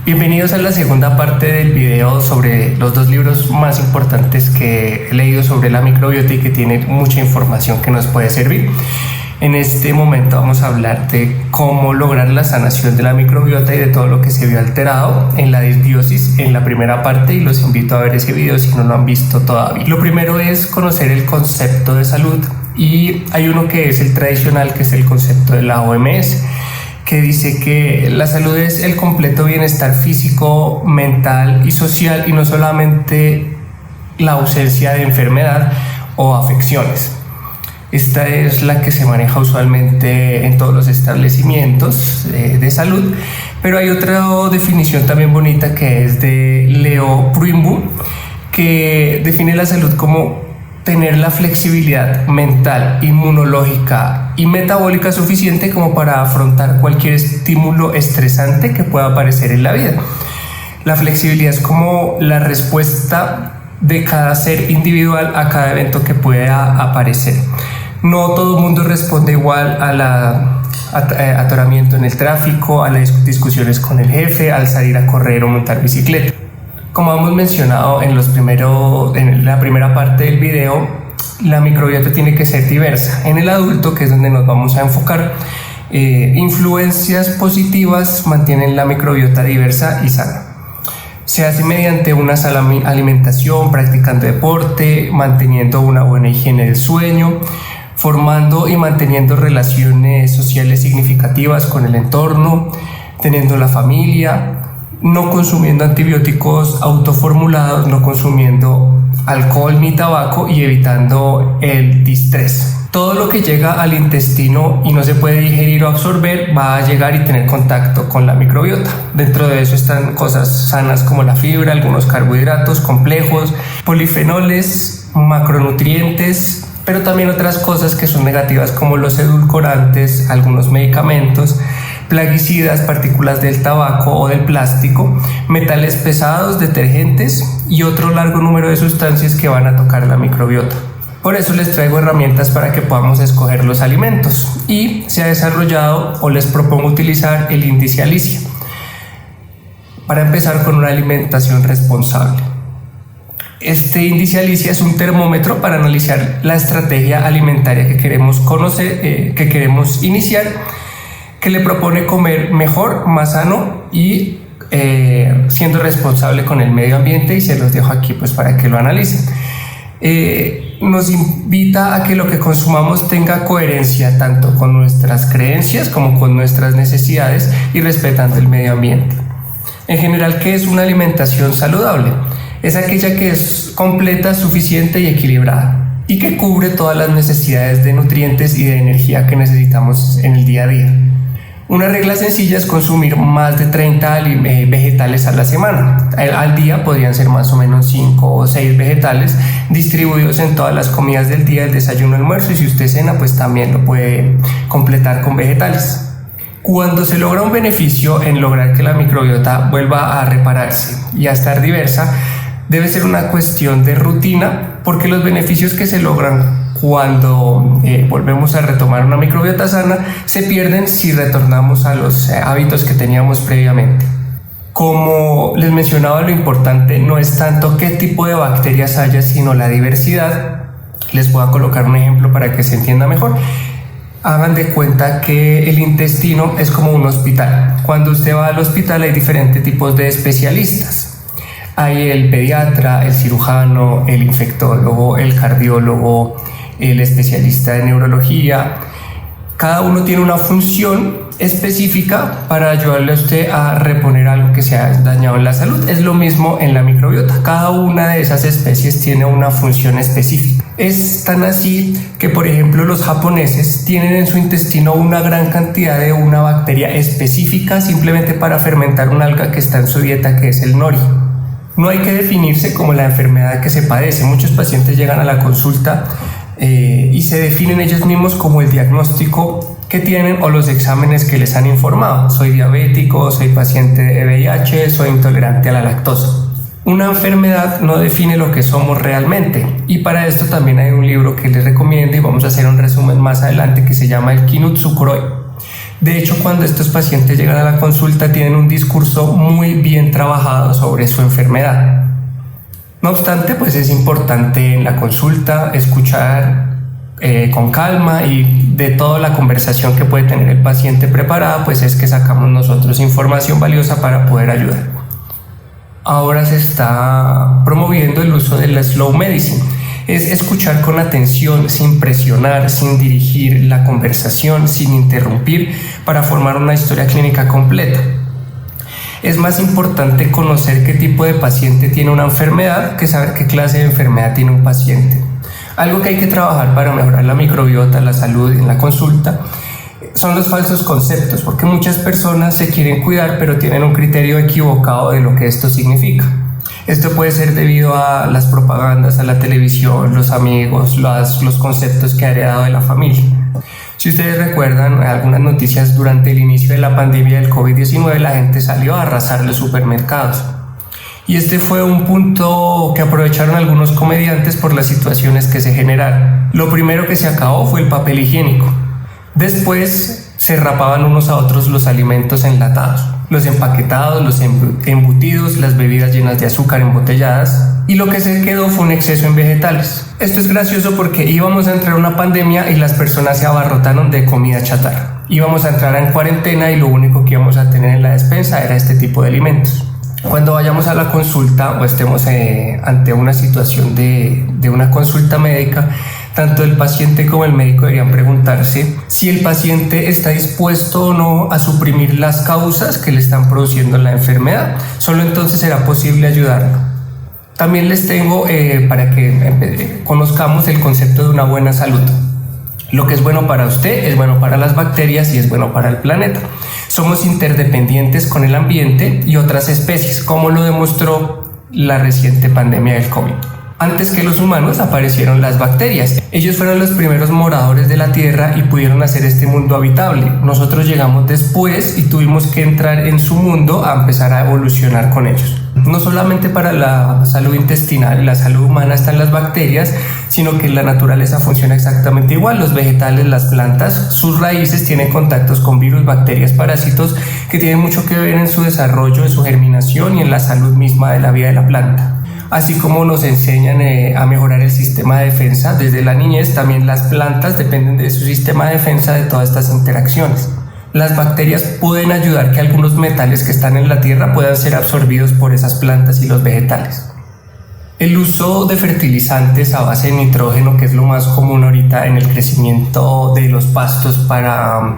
Bienvenidos a la segunda parte del video sobre los dos libros más importantes que he leído sobre la microbiota y que tienen mucha información que nos puede servir. En este momento vamos a hablar de cómo lograr la sanación de la microbiota y de todo lo que se vio alterado en la disbiosis en la primera parte, y los invito a ver ese video si no lo han visto todavía. Lo primero es conocer el concepto de salud, y hay uno que es el tradicional, que es el concepto de la OMS, que dice que la salud es el completo bienestar físico, mental y social, y no solamente la ausencia de enfermedad o afecciones. Esta es la que se maneja usualmente en todos los establecimientos de salud, pero hay otra definición también bonita que es de Leo Pruimbu, que define la salud como tener la flexibilidad mental, inmunológica y metabólica suficiente como para afrontar cualquier estímulo estresante que pueda aparecer en la vida. La flexibilidad es como la respuesta de cada ser individual a cada evento que pueda aparecer. No todo el mundo responde igual a la atoramiento en el tráfico, a las discusiones con el jefe, al salir a correr o montar bicicleta. Como hemos mencionado en la primera parte del video, la microbiota tiene que ser diversa. En el adulto, que es donde nos vamos a enfocar, influencias positivas mantienen la microbiota diversa y sana. Se hace mediante una sana alimentación, practicando deporte, manteniendo una buena higiene del sueño, formando y manteniendo relaciones sociales significativas con el entorno, teniendo la familia, no consumiendo antibióticos autoformulados, no consumiendo alcohol ni tabaco y evitando el distrés. Todo lo que llega al intestino y no se puede digerir o absorber va a llegar y tener contacto con la microbiota. Dentro de eso están cosas sanas como la fibra, algunos carbohidratos complejos, polifenoles, macronutrientes, pero también otras cosas que son negativas como los edulcorantes, algunos medicamentos, plaguicidas, partículas del tabaco o del plástico, metales pesados, detergentes y otro largo número de sustancias que van a tocar la microbiota. Por eso les traigo herramientas para que podamos escoger los alimentos, y se ha desarrollado o les propongo utilizar el índice Alicia para empezar con una alimentación responsable. Este índice Alicia es un termómetro para analizar la estrategia alimentaria que queremos conocer, que queremos iniciar, que le propone comer mejor, más sano y siendo responsable con el medio ambiente, y se los dejo aquí pues para que lo analicen. Nos invita a que lo que consumamos tenga coherencia tanto con nuestras creencias como con nuestras necesidades y respetando el medio ambiente. En general, ¿qué es una alimentación saludable? Es aquella que es completa, suficiente y equilibrada, y que cubre todas las necesidades de nutrientes y de energía que necesitamos en el día a día. Una regla sencilla es consumir más de 30 vegetales a la semana. Al día podrían ser más o menos 5 o 6 vegetales distribuidos en todas las comidas del día, el desayuno, almuerzo, y si usted cena pues también lo puede completar con vegetales. Cuando se logra un beneficio en lograr que la microbiota vuelva a repararse y a estar diversa, debe ser una cuestión de rutina, porque los beneficios que se logran cuando volvemos a retomar una microbiota sana se pierden si retornamos a los hábitos que teníamos previamente. Como les mencionaba, lo importante no es tanto qué tipo de bacterias haya, sino la diversidad. Les voy a colocar un ejemplo para que se entienda mejor. Hagan de cuenta que el intestino es como un hospital. Cuando usted va al hospital hay diferentes tipos de especialistas. Hay el pediatra, el cirujano, el infectólogo, el cardiólogo, el especialista de neurología. Cada uno tiene una función específica para ayudarle a usted a reponer algo que se ha dañado en la salud. Es lo mismo en la microbiota. Cada una de esas especies tiene una función específica. Es tan así que, por ejemplo, los japoneses tienen en su intestino una gran cantidad de una bacteria específica simplemente para fermentar un alga que está en su dieta, que es el nori. No hay que definirse como la enfermedad que se padece. Muchos pacientes llegan a la consulta y se definen ellos mismos como el diagnóstico que tienen o los exámenes que les han informado. Soy diabético, soy paciente de VIH, soy intolerante a la lactosa. Una enfermedad no define lo que somos realmente, y para esto también hay un libro que les recomiendo y vamos a hacer un resumen más adelante que se llama el Kinotsukuroi, De hecho, cuando estos pacientes llegan a la consulta tienen un discurso muy bien trabajado sobre su enfermedad. No obstante, pues es importante en la consulta escuchar con calma, y de toda la conversación que puede tener el paciente preparada, pues es que sacamos nosotros información valiosa para poder ayudar. Ahora se está promoviendo el uso del slow medicine. Es escuchar con atención, sin presionar, sin dirigir la conversación, sin interrumpir, para formar una historia clínica completa. Es más importante conocer qué tipo de paciente tiene una enfermedad que saber qué clase de enfermedad tiene un paciente. Algo que hay que trabajar para mejorar la microbiota, la salud en la consulta, son los falsos conceptos, porque muchas personas se quieren cuidar pero tienen un criterio equivocado de lo que esto significa. Esto puede ser debido a las propagandas, a la televisión, los amigos, los conceptos que ha heredado de la familia. Si ustedes recuerdan algunas noticias durante el inicio de la pandemia del COVID-19, la gente salió a arrasar los supermercados. Y este fue un punto que aprovecharon algunos comediantes por las situaciones que se generaron. Lo primero que se acabó fue el papel higiénico. Después se rapaban unos a otros los alimentos enlatados, los empaquetados, los embutidos, las bebidas llenas de azúcar embotelladas, y lo que se quedó fue un exceso en vegetales. Esto es gracioso porque íbamos a entrar a una pandemia y las personas se abarrotaron de comida chatarra. Íbamos a entrar en cuarentena y lo único que íbamos a tener en la despensa era este tipo de alimentos. Cuando vayamos a la consulta o estemos ante una situación de una consulta médica, tanto el paciente como el médico deberían preguntarse si el paciente está dispuesto o no a suprimir las causas que le están produciendo la enfermedad. Solo entonces será posible ayudarlo. También les tengo para que conozcamos el concepto de una buena salud. Lo que es bueno para usted es bueno para las bacterias y es bueno para el planeta. Somos interdependientes con el ambiente y otras especies, como lo demostró la reciente pandemia del COVID. Antes que los humanos aparecieron las bacterias. Ellos fueron los primeros moradores de la Tierra y pudieron hacer este mundo habitable. Nosotros llegamos después y tuvimos que entrar en su mundo a empezar a evolucionar con ellos. No solamente para la salud intestinal y la salud humana están las bacterias, sino que en la naturaleza funciona exactamente igual. Los vegetales, las plantas, sus raíces tienen contactos con virus, bacterias, parásitos que tienen mucho que ver en su desarrollo, en su germinación y en la salud misma de la vida de la planta. Así como nos enseñan a mejorar el sistema de defensa desde la niñez, también las plantas dependen de su sistema de defensa de todas estas interacciones. Las bacterias pueden ayudar que algunos metales que están en la tierra puedan ser absorbidos por esas plantas y los vegetales. El uso de fertilizantes a base de nitrógeno, que es lo más común ahorita en el crecimiento de los pastos para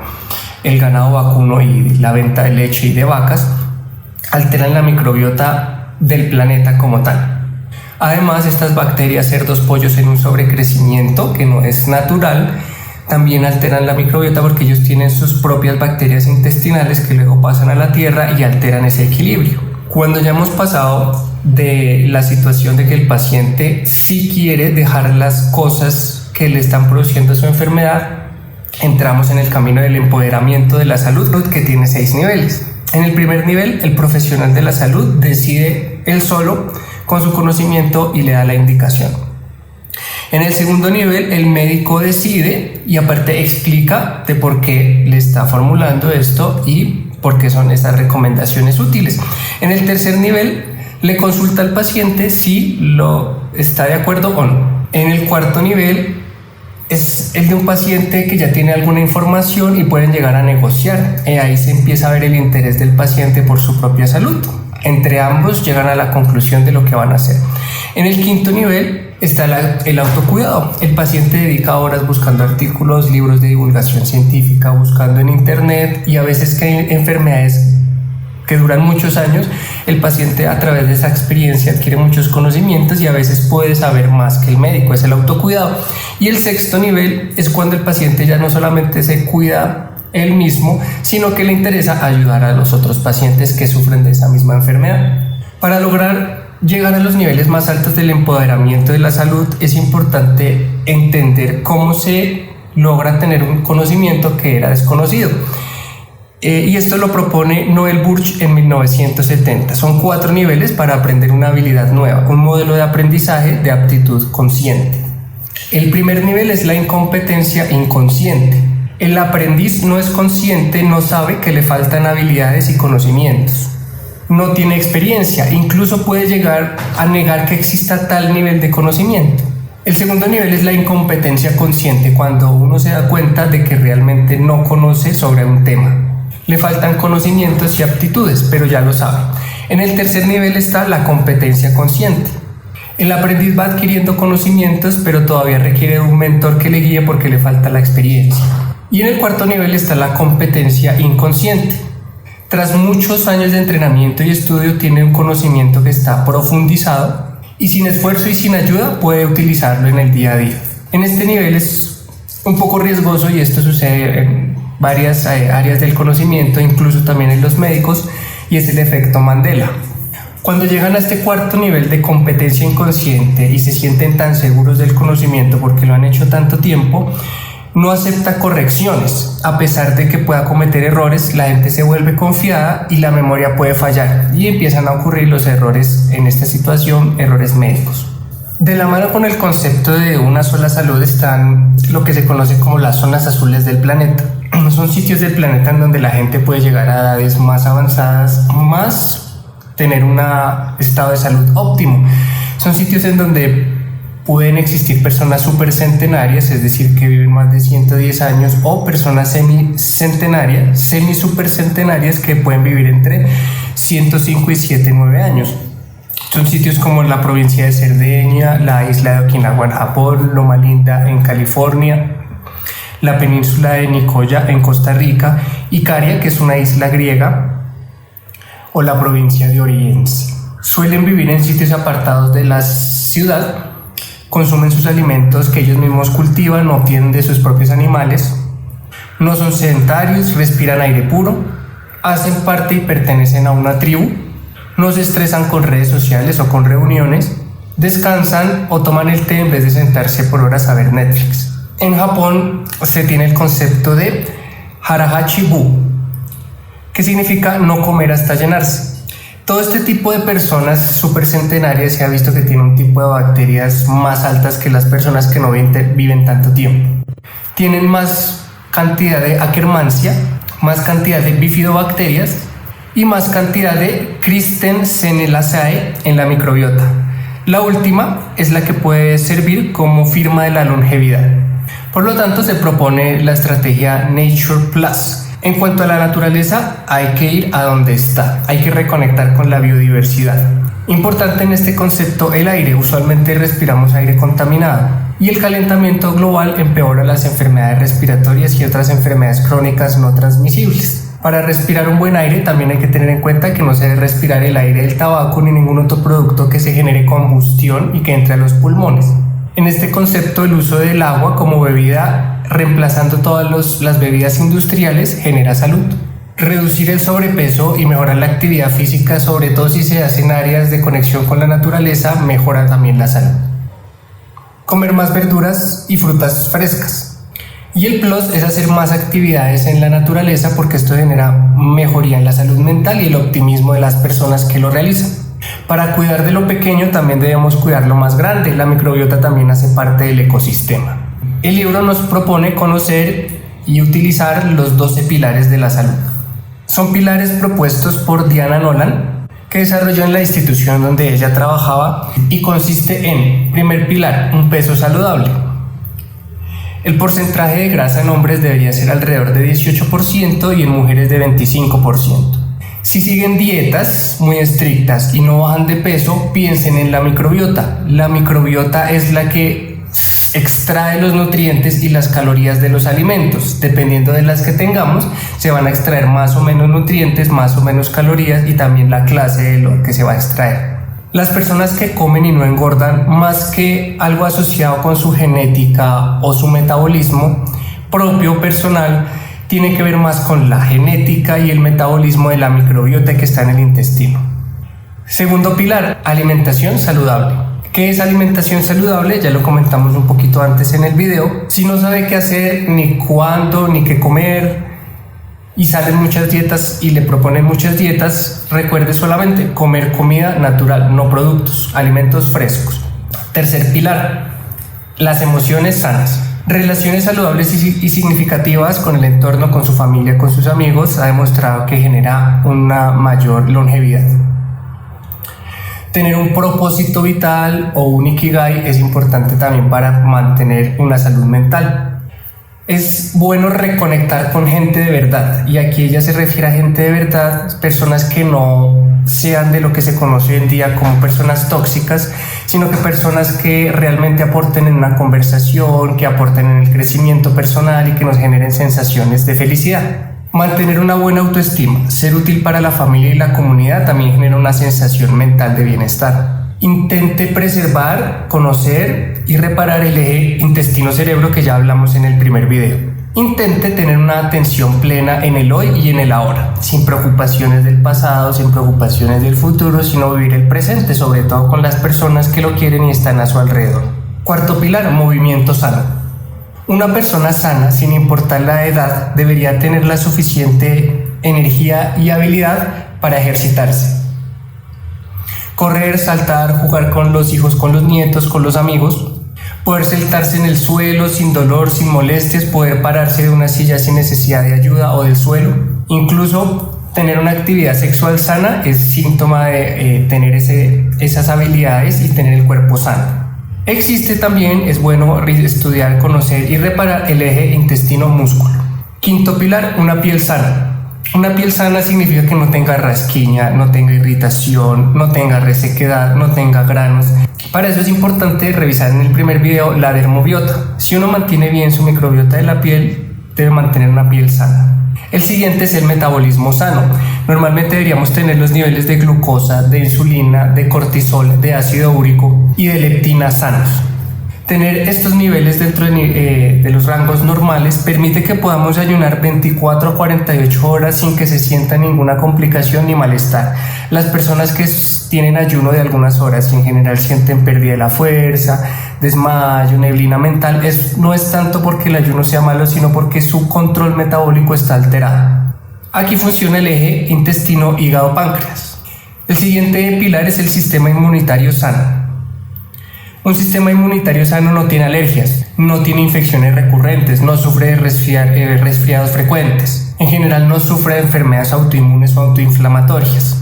el ganado vacuno y la venta de leche y de vacas, alteran la microbiota del planeta como tal. Además, estas bacterias, cerdos, pollos en un sobrecrecimiento que no es natural, también alteran la microbiota porque ellos tienen sus propias bacterias intestinales que luego pasan a la tierra y alteran ese equilibrio. Cuando ya hemos pasado de la situación de que el paciente sí quiere dejar las cosas que le están produciendo su enfermedad, entramos en el camino del empoderamiento de la salud, que tiene 6 niveles. En el primer nivel, el profesional de la salud decide él solo con su conocimiento y le da la indicación. En el segundo nivel, el médico decide y aparte explica de por qué le está formulando esto y por qué son estas recomendaciones útiles. En el tercer nivel, le consulta al paciente si lo está de acuerdo o no. En el cuarto nivel, es el de un paciente que ya tiene alguna información y pueden llegar a negociar. Ahí se empieza a ver el interés del paciente por su propia salud. Entre ambos llegan a la conclusión de lo que van a hacer. En el quinto nivel está el autocuidado. El paciente dedica horas buscando artículos, libros de divulgación científica, buscando en internet, y a veces que hay enfermedades que duran muchos años, el paciente a través de esa experiencia adquiere muchos conocimientos y a veces puede saber más que el médico. Es el autocuidado. Y el sexto nivel es cuando el paciente ya no solamente se cuida él mismo, sino que le interesa ayudar a los otros pacientes que sufren de esa misma enfermedad. Para lograr llegar a los niveles más altos del empoderamiento de la salud, es importante entender cómo se logra tener un conocimiento que era desconocido. Y esto lo propone Noel Burch en 1970. Son 4 niveles para aprender una habilidad nueva, un modelo de aprendizaje de aptitud consciente. El primer nivel es la incompetencia inconsciente. El aprendiz no es consciente, no sabe que le faltan habilidades y conocimientos. No tiene experiencia, incluso puede llegar a negar que exista tal nivel de conocimiento. El segundo nivel es la incompetencia consciente, cuando uno se da cuenta de que realmente no conoce sobre un tema. Le faltan conocimientos y aptitudes, pero ya lo sabe. En el tercer nivel está la competencia consciente. El aprendiz va adquiriendo conocimientos, pero todavía requiere de un mentor que le guíe porque le falta la experiencia. Y en el cuarto nivel está la competencia inconsciente. Tras muchos años de entrenamiento y estudio, tiene un conocimiento que está profundizado y sin esfuerzo y sin ayuda puede utilizarlo en el día a día. En este nivel es un poco riesgoso y esto sucede en varias áreas del conocimiento, incluso también en los médicos, y es el efecto Mandela. Cuando llegan a este cuarto nivel de competencia inconsciente y se sienten tan seguros del conocimiento porque lo han hecho tanto tiempo, no acepta correcciones. A pesar de que pueda cometer errores, la gente se vuelve confiada y la memoria puede fallar y empiezan a ocurrir los errores en esta situación, errores médicos. De la mano con el concepto de una sola salud están lo que se conoce como las zonas azules del planeta. Son sitios del planeta en donde la gente puede llegar a edades más avanzadas, más tener un estado de salud óptimo. Son sitios en donde pueden existir personas supercentenarias, es decir, que viven más de 110 años, o personas semicentenarias, semisupercentenarias, que pueden vivir entre 105 y 109 años. Son sitios como la provincia de Cerdeña, la isla de Okinawa en Japón, Loma Linda en California, la península de Nicoya en Costa Rica, Icaria, que es una isla griega, o la provincia de Oriense. Suelen vivir en sitios apartados de la ciudad, consumen sus alimentos que ellos mismos cultivan o obtienen de sus propios animales, no son sedentarios, respiran aire puro, hacen parte y pertenecen a una tribu, no se estresan con redes sociales o con reuniones, descansan o toman el té en vez de sentarse por horas a ver Netflix. En Japón se tiene el concepto de Harahachi-bu, que significa no comer hasta llenarse. Todo este tipo de personas supercentenarias se ha visto que tienen un tipo de bacterias más altas que las personas que no viven tanto tiempo. Tienen más cantidad de Akkermansia, más cantidad de bifidobacterias y más cantidad de Christensenelaceae en la microbiota. La última es la que puede servir como firma de la longevidad. Por lo tanto, se propone la estrategia Nature Plus. En cuanto a la naturaleza, hay que ir a donde está, hay que reconectar con la biodiversidad. Importante en este concepto, el aire. Usualmente respiramos aire contaminado y el calentamiento global empeora las enfermedades respiratorias y otras enfermedades crónicas no transmisibles. Para respirar un buen aire también hay que tener en cuenta que no se debe respirar el aire del tabaco ni ningún otro producto que se genere combustión y que entre a los pulmones. En este concepto, el uso del agua como bebida, reemplazando todas las bebidas industriales, genera salud. Reducir el sobrepeso y mejorar la actividad física, sobre todo si se hace en áreas de conexión con la naturaleza, mejora también la salud. Comer más verduras y frutas frescas. Y el plus es hacer más actividades en la naturaleza porque esto genera mejoría en la salud mental y el optimismo de las personas que lo realizan. Para cuidar de lo pequeño también debemos cuidar lo más grande. La microbiota también hace parte del ecosistema. El libro nos propone conocer y utilizar los 12 pilares de la salud. Son pilares propuestos por Diana Nolan, que desarrolló en la institución donde ella trabajaba, y consiste en: primer pilar, un peso saludable. El porcentaje de grasa en hombres debería ser alrededor de 18% y en mujeres de 25%. Si siguen dietas muy estrictas y no bajan de peso, piensen en la microbiota. La microbiota es la que extrae los nutrientes y las calorías de los alimentos. Dependiendo de las que tengamos, se van a extraer más o menos nutrientes, más o menos calorías y también la clase de lo que se va a extraer. Las personas que comen y no engordan, más que algo asociado con su genética o su metabolismo propio personal, tiene que ver más con la genética y el metabolismo de la microbiota que está en el intestino. Segundo pilar, alimentación saludable. ¿Qué es alimentación saludable? Ya lo comentamos un poquito antes en el video. Si no sabe qué hacer, ni cuándo, ni qué comer, y salen muchas dietas y le proponen muchas dietas, recuerde solamente comer comida natural, no productos, alimentos frescos. Tercer pilar, las emociones sanas. Relaciones saludables y significativas con el entorno, con su familia, con sus amigos, ha demostrado que genera una mayor longevidad. Tener un propósito vital o un ikigai es importante también para mantener una salud mental. Es bueno reconectar con gente de verdad, y aquí ella se refiere a gente de verdad, personas que no sean de lo que se conoce hoy en día como personas tóxicas, sino que personas que realmente aporten en una conversación, que aporten en el crecimiento personal y que nos generen sensaciones de felicidad. Mantener una buena autoestima, ser útil para la familia y la comunidad también genera una sensación mental de bienestar. Intente preservar, conocer y reparar el eje intestino-cerebro que ya hablamos en el primer video. Intente tener una atención plena en el hoy y en el ahora, sin preocupaciones del pasado, sin preocupaciones del futuro, sino vivir el presente, sobre todo con las personas que lo quieren y están a su alrededor. Cuarto pilar, movimiento sano. Una persona sana, sin importar la edad, debería tener la suficiente energía y habilidad para ejercitarse. Correr, saltar, jugar con los hijos, con los nietos, con los amigos, poder sentarse en el suelo sin dolor, sin molestias, poder pararse de una silla sin necesidad de ayuda o del suelo. Incluso tener una actividad sexual sana es síntoma de tener esas habilidades y tener el cuerpo sano. Existe también, es bueno estudiar, conocer y reparar el eje intestino-músculo. Quinto pilar, una piel sana. Una piel sana significa que no tenga rasquiña, no tenga irritación, no tenga resequedad, no tenga granos. Para eso es importante revisar en el primer video la dermobiota. Si uno mantiene bien su microbiota de la piel, debe mantener una piel sana. El siguiente es el metabolismo sano. Normalmente deberíamos tener los niveles de glucosa, de insulina, de cortisol, de ácido úrico y de leptina sanos. Tener estos niveles dentro de los rangos normales permite que podamos ayunar 24 a 48 horas sin que se sienta ninguna complicación ni malestar. Las personas que tienen ayuno de algunas horas y en general sienten pérdida de la fuerza, desmayo, neblina mental, no es tanto porque el ayuno sea malo, sino porque su control metabólico está alterado. Aquí funciona el eje intestino, hígado, páncreas. El siguiente pilar es el sistema inmunitario sano. Un sistema inmunitario sano no tiene alergias, no tiene infecciones recurrentes, no sufre de resfriados frecuentes. En general no sufre de enfermedades autoinmunes o autoinflamatorias.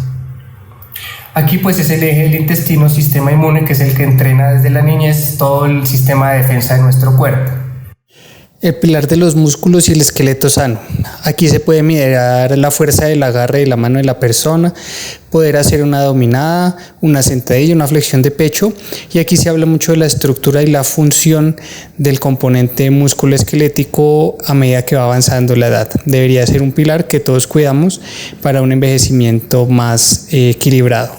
Aquí pues es el eje del intestino, sistema inmune, que es el que entrena desde la niñez todo el sistema de defensa de nuestro cuerpo. El pilar de los músculos y el esqueleto sano. Aquí se puede mirar la fuerza del agarre de la mano de la persona, poder hacer una dominada, una sentadilla, una flexión de pecho, y aquí se habla mucho de la estructura y la función del componente músculo esquelético a medida que va avanzando la edad. Debería ser un pilar que todos cuidamos para un envejecimiento más equilibrado.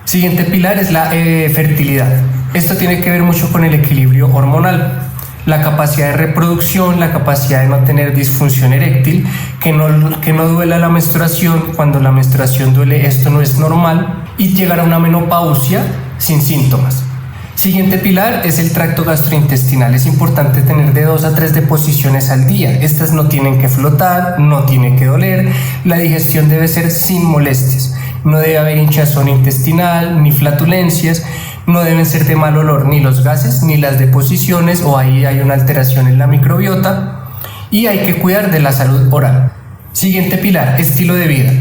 Siguiente pilar es la fertilidad. Esto tiene que ver mucho con el equilibrio hormonal. La capacidad de reproducción, la capacidad de no tener disfunción eréctil, que no duela la menstruación. Cuando la menstruación duele, esto no es normal, y llegar a una menopausia sin síntomas. Siguiente pilar es el tracto gastrointestinal. Es importante tener de 2 a 3 deposiciones al día. Estas no tienen que flotar, no tienen que doler. La digestión debe ser sin molestias. No debe haber hinchazón intestinal ni flatulencias. No deben ser de mal olor ni los gases ni las deposiciones, o ahí hay una alteración en la microbiota, y hay que cuidar de la salud oral. Siguiente pilar, estilo de vida.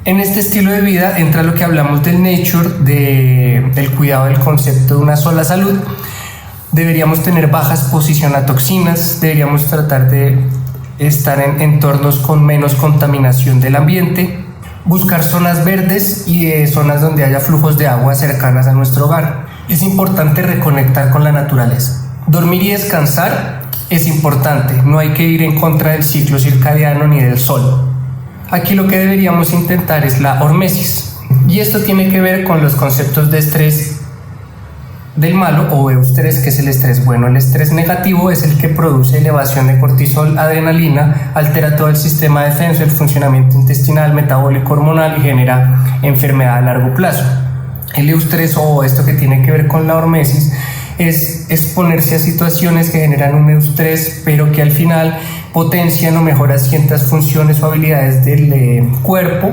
En este estilo de vida entra lo que hablamos del nature, del cuidado del concepto de una sola salud. Deberíamos tener baja exposición a toxinas, deberíamos tratar de estar en entornos con menos contaminación del ambiente, buscar zonas verdes y zonas donde haya flujos de agua cercanas a nuestro hogar. Es importante reconectar con la naturaleza. Dormir y descansar es importante, no hay que ir en contra del ciclo circadiano ni del sol. Aquí lo que deberíamos intentar es la hormesis, y esto tiene que ver con los conceptos de estrés del malo o eustrés, que es el estrés bueno. El estrés negativo es el que produce elevación de cortisol, adrenalina, altera todo el sistema de defensa, el funcionamiento intestinal, metabólico, hormonal, y genera enfermedad a largo plazo. El eustrés, o esto que tiene que ver con la hormesis, es exponerse a situaciones que generan un eustrés, pero que al final potencian o mejoran ciertas funciones o habilidades del cuerpo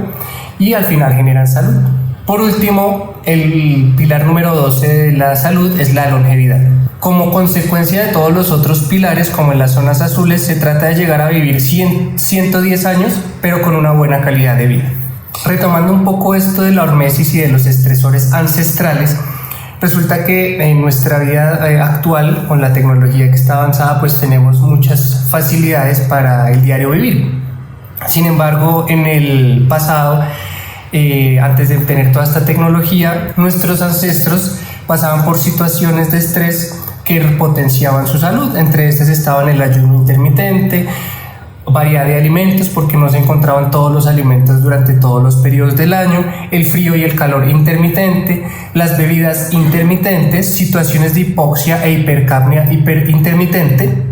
y al final generan salud. Por último, el pilar número 12 de la salud es la longevidad. Como consecuencia de todos los otros pilares, como en las zonas azules, se trata de llegar a vivir 110 años, pero con una buena calidad de vida. Retomando un poco esto de la hormesis y de los estresores ancestrales, resulta que en nuestra vida actual, con la tecnología que está avanzada, pues tenemos muchas facilidades para el diario vivir. Sin embargo, en el pasado, antes de tener toda esta tecnología, nuestros ancestros pasaban por situaciones de estrés que potenciaban su salud. Entre estas estaban el ayuno intermitente, variedad de alimentos porque no se encontraban todos los alimentos durante todos los periodos del año, el frío y el calor intermitente, las bebidas intermitentes, situaciones de hipoxia e hipercapnia hiperintermitente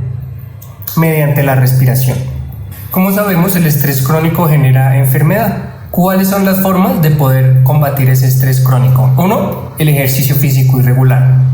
mediante la respiración. Como sabemos, el estrés crónico genera enfermedad. ¿Cuáles son las formas de poder combatir ese estrés crónico? 1. El ejercicio físico irregular.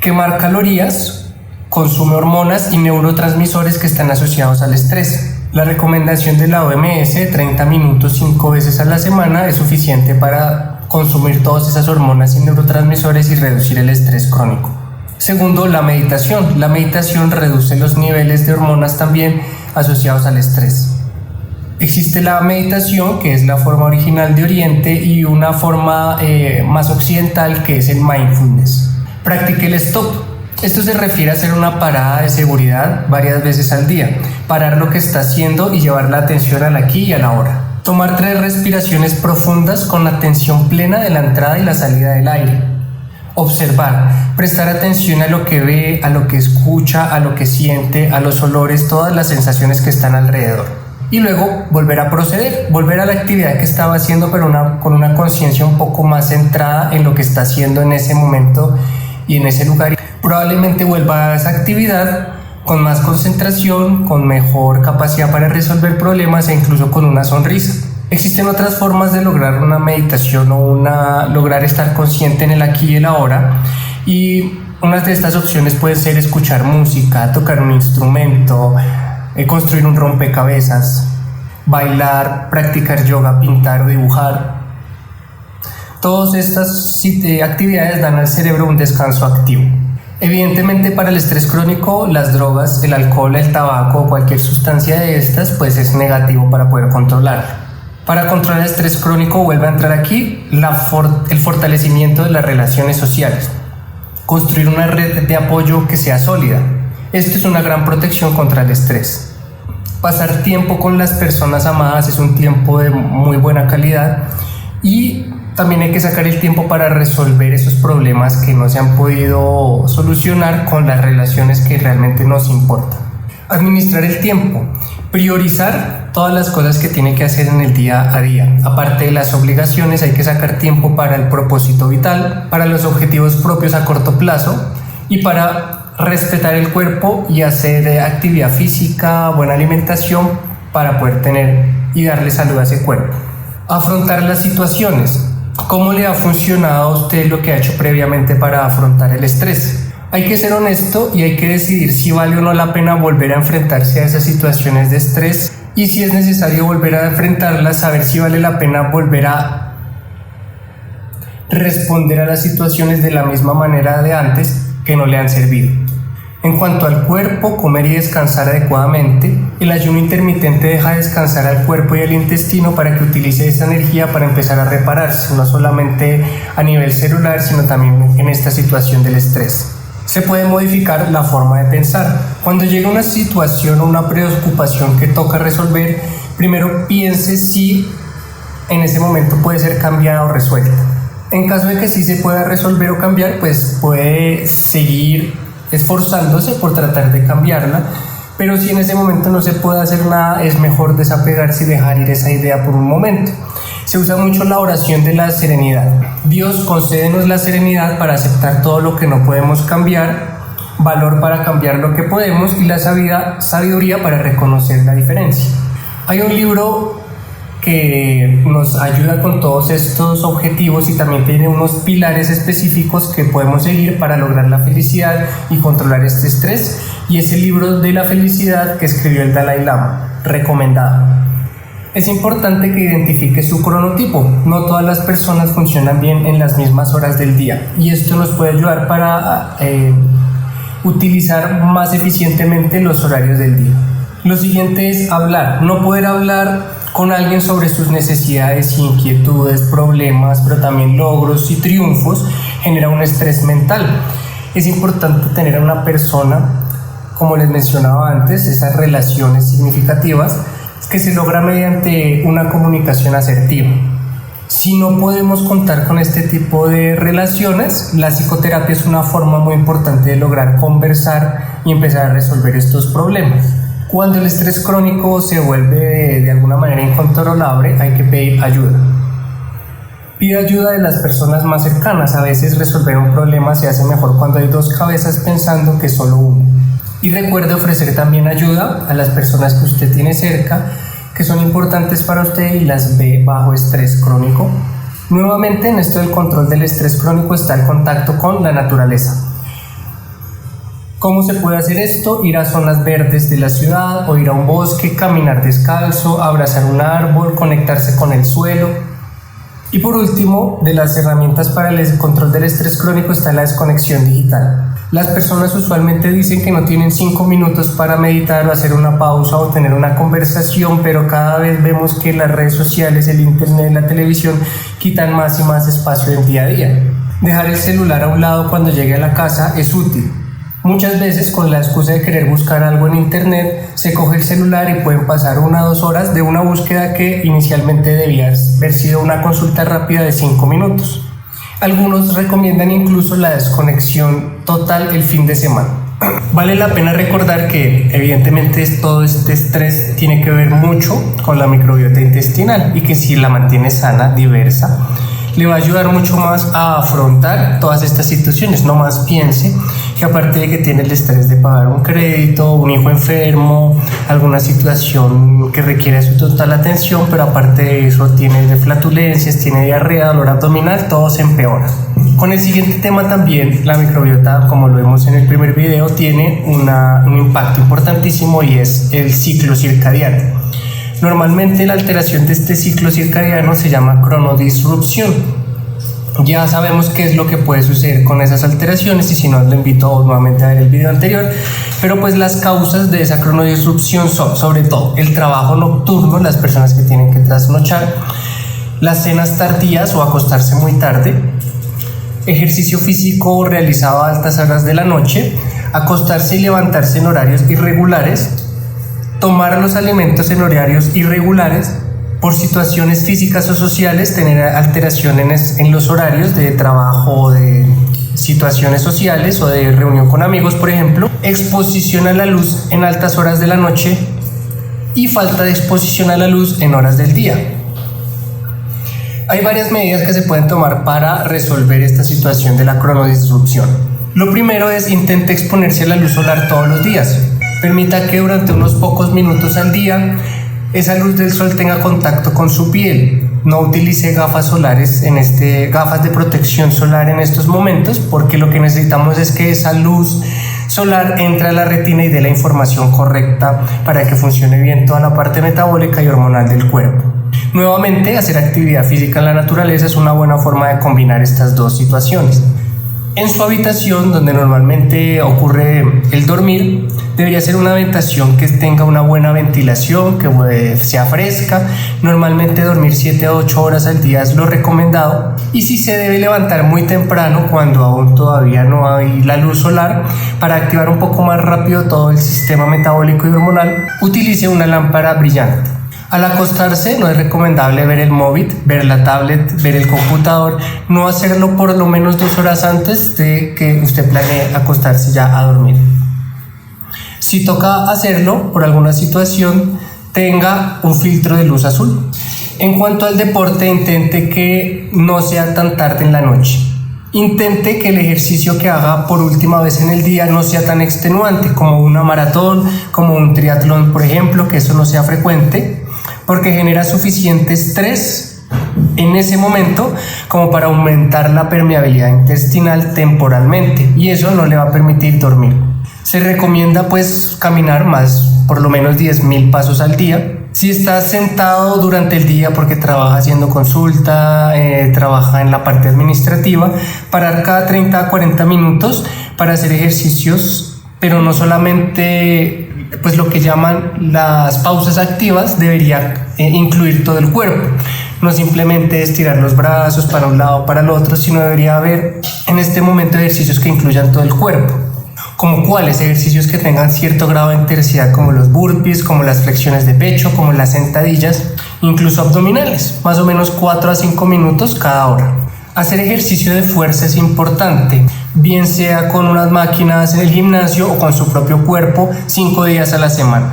Quemar calorías consume hormonas y neurotransmisores que están asociados al estrés. La recomendación de la OMS de 30 minutos 5 veces a la semana es suficiente para consumir todas esas hormonas y neurotransmisores y reducir el estrés crónico. Segundo, la meditación. La meditación reduce los niveles de hormonas también asociados al estrés. Existe la meditación, que es la forma original de Oriente, y una forma más occidental, que es el mindfulness. Practique el stop. Esto se refiere a hacer una parada de seguridad varias veces al día, parar lo que está haciendo y llevar la atención al aquí y a la ahora. Tomar 3 respiraciones profundas con atención plena de la entrada y la salida del aire. Observar, prestar atención a lo que ve, a lo que escucha, a lo que siente, a los olores, todas las sensaciones que están alrededor. Y luego volver a proceder, volver a la actividad que estaba haciendo, pero con una conciencia un poco más centrada en lo que está haciendo en ese momento y en ese lugar. Probablemente vuelva a esa actividad con más concentración, con mejor capacidad para resolver problemas e incluso con una sonrisa. Existen otras formas de lograr una meditación o lograr estar consciente en el aquí y el ahora, y unas de estas opciones pueden ser escuchar música, tocar un instrumento, construir un rompecabezas, bailar, practicar yoga, pintar o dibujar. Todas estas actividades dan al cerebro un descanso activo. Evidentemente, para el estrés crónico, las drogas, el alcohol, el tabaco o cualquier sustancia de estas pues es negativo para poder controlarlo. Para controlar el estrés crónico vuelve a entrar aquí el fortalecimiento de las relaciones sociales. Construir una red de apoyo que sea sólida. Esto es una gran protección contra el estrés. Pasar tiempo con las personas amadas es un tiempo de muy buena calidad, y también hay que sacar el tiempo para resolver esos problemas que no se han podido solucionar con las relaciones que realmente nos importan. Administrar el tiempo, priorizar todas las cosas que tiene que hacer en el día a día. Aparte de las obligaciones, hay que sacar tiempo para el propósito vital, para los objetivos propios a corto plazo y para respetar el cuerpo y hacer actividad física, buena alimentación para poder tener y darle salud a ese cuerpo. Afrontar las situaciones. ¿Cómo le ha funcionado a usted lo que ha hecho previamente para afrontar el estrés? Hay que ser honesto y hay que decidir si vale o no la pena volver a enfrentarse a esas situaciones de estrés, y si es necesario volver a enfrentarlas, saber si vale la pena volver a responder a las situaciones de la misma manera de antes que no le han servido. En cuanto al cuerpo, comer y descansar adecuadamente. El ayuno intermitente deja descansar al cuerpo y al intestino para que utilice esa energía para empezar a repararse, no solamente a nivel celular, sino también en esta situación del estrés. Se puede modificar la forma de pensar. Cuando llega una situación o una preocupación que toca resolver, primero piense si en ese momento puede ser cambiada o resuelta. En caso de que sí se pueda resolver o cambiar, pues puede seguir esforzándose por tratar de cambiarla, pero si en ese momento no se puede hacer nada, es mejor desapegarse y dejar ir esa idea por un momento. Se usa mucho la oración de la serenidad. Dios, concédenos la serenidad para aceptar todo lo que no podemos cambiar, valor para cambiar lo que podemos y la sabiduría para reconocer la diferencia. Hay un libro que nos ayuda con todos estos objetivos y también tiene unos pilares específicos que podemos seguir para lograr la felicidad y controlar este estrés, y es el libro de la felicidad que escribió el Dalai Lama, recomendado. Es importante que identifique su cronotipo. No todas las personas funcionan bien en las mismas horas del día y esto nos puede ayudar para utilizar más eficientemente los horarios del día. Lo siguiente es hablar. No poder hablar con alguien sobre sus necesidades, inquietudes, problemas, pero también logros y triunfos genera un estrés mental. Es importante tener a una persona, como les mencionaba antes, esas relaciones significativas que se logra mediante una comunicación asertiva. Si no podemos contar con este tipo de relaciones, la psicoterapia es una forma muy importante de lograr conversar y empezar a resolver estos problemas. Cuando el estrés crónico se vuelve de alguna manera incontrolable, hay que pedir ayuda. Pide ayuda de las personas más cercanas. A veces resolver un problema se hace mejor cuando hay dos cabezas pensando que solo una. Y recuerde ofrecer también ayuda a las personas que usted tiene cerca, que son importantes para usted y las ve bajo estrés crónico. Nuevamente, en esto del control del estrés crónico está el contacto con la naturaleza. ¿Cómo se puede hacer esto? Ir a zonas verdes de la ciudad o ir a un bosque, caminar descalzo, abrazar un árbol, conectarse con el suelo. Y por último, de las herramientas para el control del estrés crónico está la desconexión digital. Las personas usualmente dicen que no tienen 5 minutos para meditar o hacer una pausa o tener una conversación, pero cada vez vemos que las redes sociales, el internet, la televisión quitan más y más espacio del día a día. Dejar el celular a un lado cuando llegue a la casa es útil. Muchas veces, con la excusa de querer buscar algo en internet, se coge el celular y pueden pasar 1 o 2 horas de una búsqueda que inicialmente debía haber sido una consulta rápida de 5 minutos. Algunos recomiendan incluso la desconexión total el fin de semana. Vale la pena recordar que evidentemente todo este estrés tiene que ver mucho con la microbiota intestinal y que si la mantiene sana, diversa, le va a ayudar mucho más a afrontar todas estas situaciones. No más piense que aparte de que tiene el estrés de pagar un crédito, un hijo enfermo, alguna situación que requiere su total atención, pero aparte de eso tiene flatulencias, tiene diarrea, dolor abdominal, todo se empeora. Con el siguiente tema también, la microbiota, como lo vemos en el primer video, tiene un impacto importantísimo y es el ciclo circadiano. Normalmente la alteración de este ciclo circadiano se llama cronodisrupción. Ya sabemos qué es lo que puede suceder con esas alteraciones y si no, lo invito nuevamente a ver el video anterior, pero pues las causas de esa cronodisrupción son sobre todo el trabajo nocturno, las personas que tienen que trasnochar, las cenas tardías o acostarse muy tarde, ejercicio físico realizado a altas horas de la noche, acostarse y levantarse en horarios irregulares, tomar los alimentos en horarios irregulares, por situaciones físicas o sociales, tener alteraciones en los horarios de trabajo o de situaciones sociales o de reunión con amigos, por ejemplo, exposición a la luz en altas horas de la noche y falta de exposición a la luz en horas del día. Hay varias medidas que se pueden tomar para resolver esta situación de la cronodisrupción. Lo primero es intente exponerse a la luz solar todos los días. Permita que durante unos pocos minutos al día esa luz del sol tenga contacto con su piel. No utilice gafas solares gafas de protección solar en estos momentos, porque lo que necesitamos es que esa luz solar entre a la retina y dé la información correcta para que funcione bien toda la parte metabólica y hormonal del cuerpo. Nuevamente, hacer actividad física en la naturaleza es una buena forma de combinar estas dos situaciones. En su habitación, donde normalmente ocurre el dormir, debería ser una habitación que tenga una buena ventilación, que sea fresca. Normalmente dormir 7 a 8 horas al día es lo recomendado. Y si se debe levantar muy temprano, cuando aún todavía no hay la luz solar, para activar un poco más rápido todo el sistema metabólico y hormonal, utilice una lámpara brillante. Al acostarse no es recomendable ver el móvil, ver la tablet, ver el computador, no hacerlo por lo menos 2 horas antes de que usted planee acostarse ya a dormir. Si toca hacerlo por alguna situación, tenga un filtro de luz azul. En cuanto al deporte, intente que no sea tan tarde en la noche. Intente que el ejercicio que haga por última vez en el día no sea tan extenuante como una maratón, como un triatlón, por ejemplo, que eso no sea frecuente, porque genera suficiente estrés en ese momento como para aumentar la permeabilidad intestinal temporalmente, y eso no le va a permitir dormir. Se recomienda pues caminar por lo menos 10.000 pasos al día. Si estás sentado durante el día porque trabaja haciendo consulta, trabaja en la parte administrativa, parar cada 30 a 40 minutos para hacer ejercicios, pero no solamente pues lo que llaman las pausas activas, debería incluir todo el cuerpo. No simplemente estirar los brazos para un lado o para el otro, sino debería haber en este momento ejercicios que incluyan todo el cuerpo. Como cuáles ejercicios que tengan cierto grado de intensidad, como los burpees, como las flexiones de pecho, como las sentadillas, incluso abdominales, más o menos 4 a 5 minutos cada hora. Hacer ejercicio de fuerza es importante, bien sea con unas máquinas en el gimnasio o con su propio cuerpo, 5 días a la semana.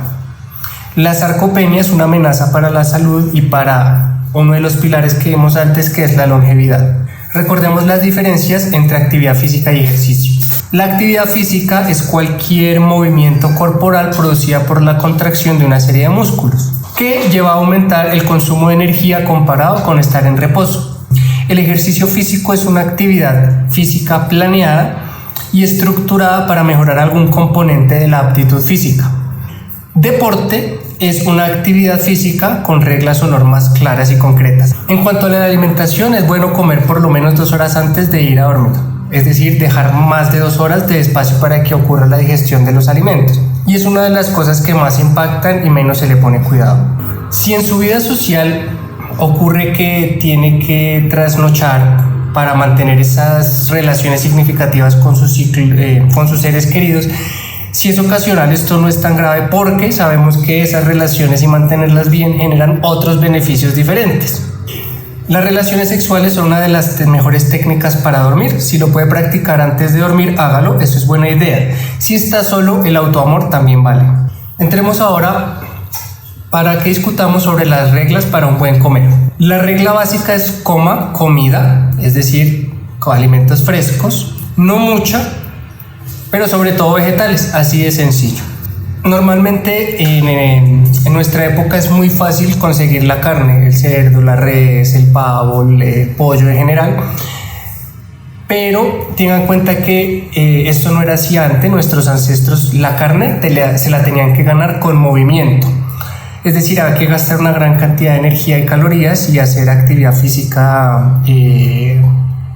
La sarcopenia es una amenaza para la salud y para uno de los pilares que vimos antes, que es la longevidad. Recordemos las diferencias entre actividad física y ejercicio. La actividad física es cualquier movimiento corporal producida por la contracción de una serie de músculos, que lleva a aumentar el consumo de energía comparado con estar en reposo. El ejercicio físico es una actividad física planeada y estructurada para mejorar algún componente de la aptitud física. Deporte es una actividad física con reglas o normas claras y concretas. En cuanto a la alimentación, es bueno comer por lo menos 2 horas antes de ir a dormir. Es decir, dejar más de 2 horas de espacio para que ocurra la digestión de los alimentos. Y es una de las cosas que más impactan y menos se le pone cuidado. Si en su vida social ocurre que tiene que trasnochar para mantener esas relaciones significativas con sus seres queridos, si es ocasional, esto no es tan grave porque sabemos que esas relaciones y mantenerlas bien generan otros beneficios diferentes. Las relaciones sexuales son una de las mejores técnicas para dormir. Si lo puede practicar antes de dormir, hágalo, eso es buena idea. Si está solo, el autoamor también vale. Entremos ahora para que discutamos sobre las reglas para un buen comer. La regla básica es coma comida, es decir, con alimentos frescos, no mucha, pero sobre todo vegetales, así de sencillo. Normalmente en nuestra época es muy fácil conseguir la carne, el cerdo, la res, el pavo, el pollo en general, pero tengan en cuenta que esto no era así antes. Nuestros ancestros la carne se la tenían que ganar con movimiento, es decir, había que gastar una gran cantidad de energía y calorías y hacer actividad física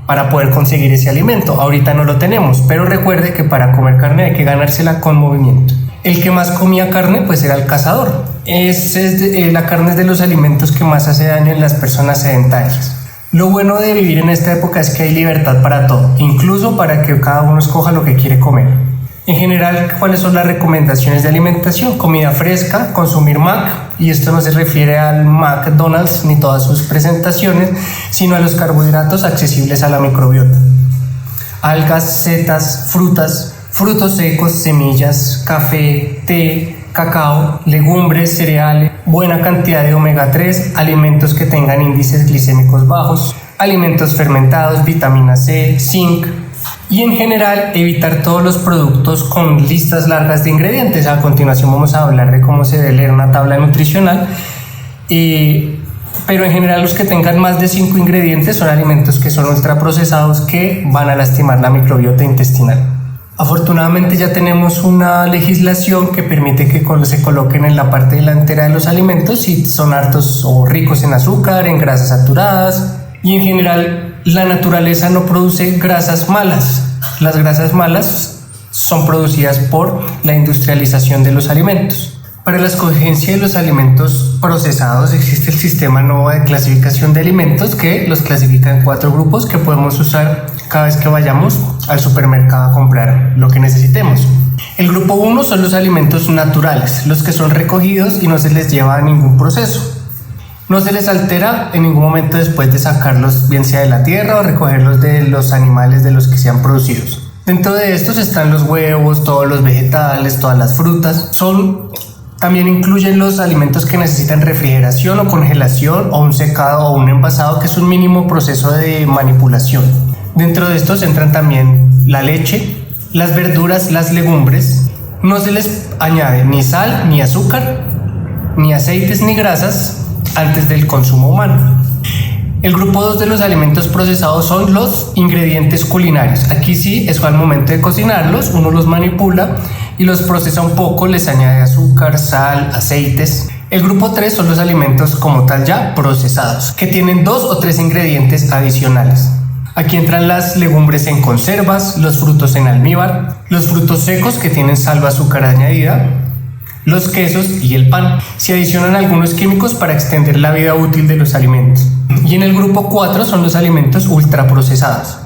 para poder conseguir ese alimento. Ahorita no lo tenemos, pero recuerde que para comer carne hay que ganársela con movimiento. El que más comía carne pues era el cazador. La carne es de los alimentos que más hace daño en las personas sedentarias. Lo bueno de vivir en esta época es que hay libertad para todo, incluso para que cada uno escoja lo que quiere comer. En general, ¿cuáles son las recomendaciones de alimentación? Comida fresca, consumir Mac, y esto no se refiere al McDonald's ni todas sus presentaciones, sino a los carbohidratos accesibles a la microbiota. Algas, setas, frutas, frutos secos, semillas, café, té, cacao, legumbres, cereales, buena cantidad de omega 3, alimentos que tengan índices glicémicos bajos, alimentos fermentados, vitamina C, zinc, y en general evitar todos los productos con listas largas de ingredientes. A continuación vamos a hablar de cómo se debe leer una tabla nutricional, pero en general los que tengan más de 5 ingredientes son alimentos que son ultraprocesados, que van a lastimar la microbiota intestinal. Afortunadamente ya tenemos una legislación que permite que se coloquen en la parte delantera de los alimentos si son hartos o ricos en azúcar, en grasas saturadas, y en general la naturaleza no produce grasas malas. Las grasas malas son producidas por la industrialización de los alimentos. Para la escogencia de los alimentos procesados existe el sistema NOVA de clasificación de alimentos, que los clasifica en 4 grupos que podemos usar cada vez que vayamos al supermercado a comprar lo que necesitemos. El grupo 1 son los alimentos naturales, los que son recogidos y no se les lleva a ningún proceso. No se les altera en ningún momento después de sacarlos, bien sea de la tierra o recogerlos de los animales de los que sean producidos. Dentro de estos están los huevos, todos los vegetales, todas las frutas. También incluyen los alimentos que necesitan refrigeración o congelación, o un secado o un envasado, que es un mínimo proceso de manipulación. Dentro de estos entran también la leche, las verduras, las legumbres. No se les añade ni sal, ni azúcar, ni aceites, ni grasas antes del consumo humano. El grupo 2 de los alimentos procesados son los ingredientes culinarios. Aquí sí es al momento de cocinarlos, uno los manipula y los procesa un poco, les añade azúcar, sal, aceites. El grupo 3 son los alimentos como tal ya procesados, que tienen 2 o 3 ingredientes adicionales. Aquí entran las legumbres en conservas, los frutos en almíbar, los frutos secos que tienen sal o azúcar añadida, los quesos y el pan. Se adicionan algunos químicos para extender la vida útil de los alimentos. Y en el grupo 4 son los alimentos ultraprocesados.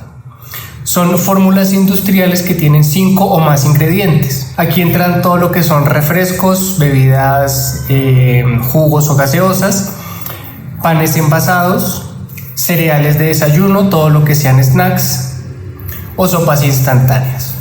Son fórmulas industriales que tienen 5 o más ingredientes. Aquí entran todo lo que son refrescos, bebidas, jugos o gaseosas, panes envasados, cereales de desayuno, todo lo que sean snacks o sopas instantáneas.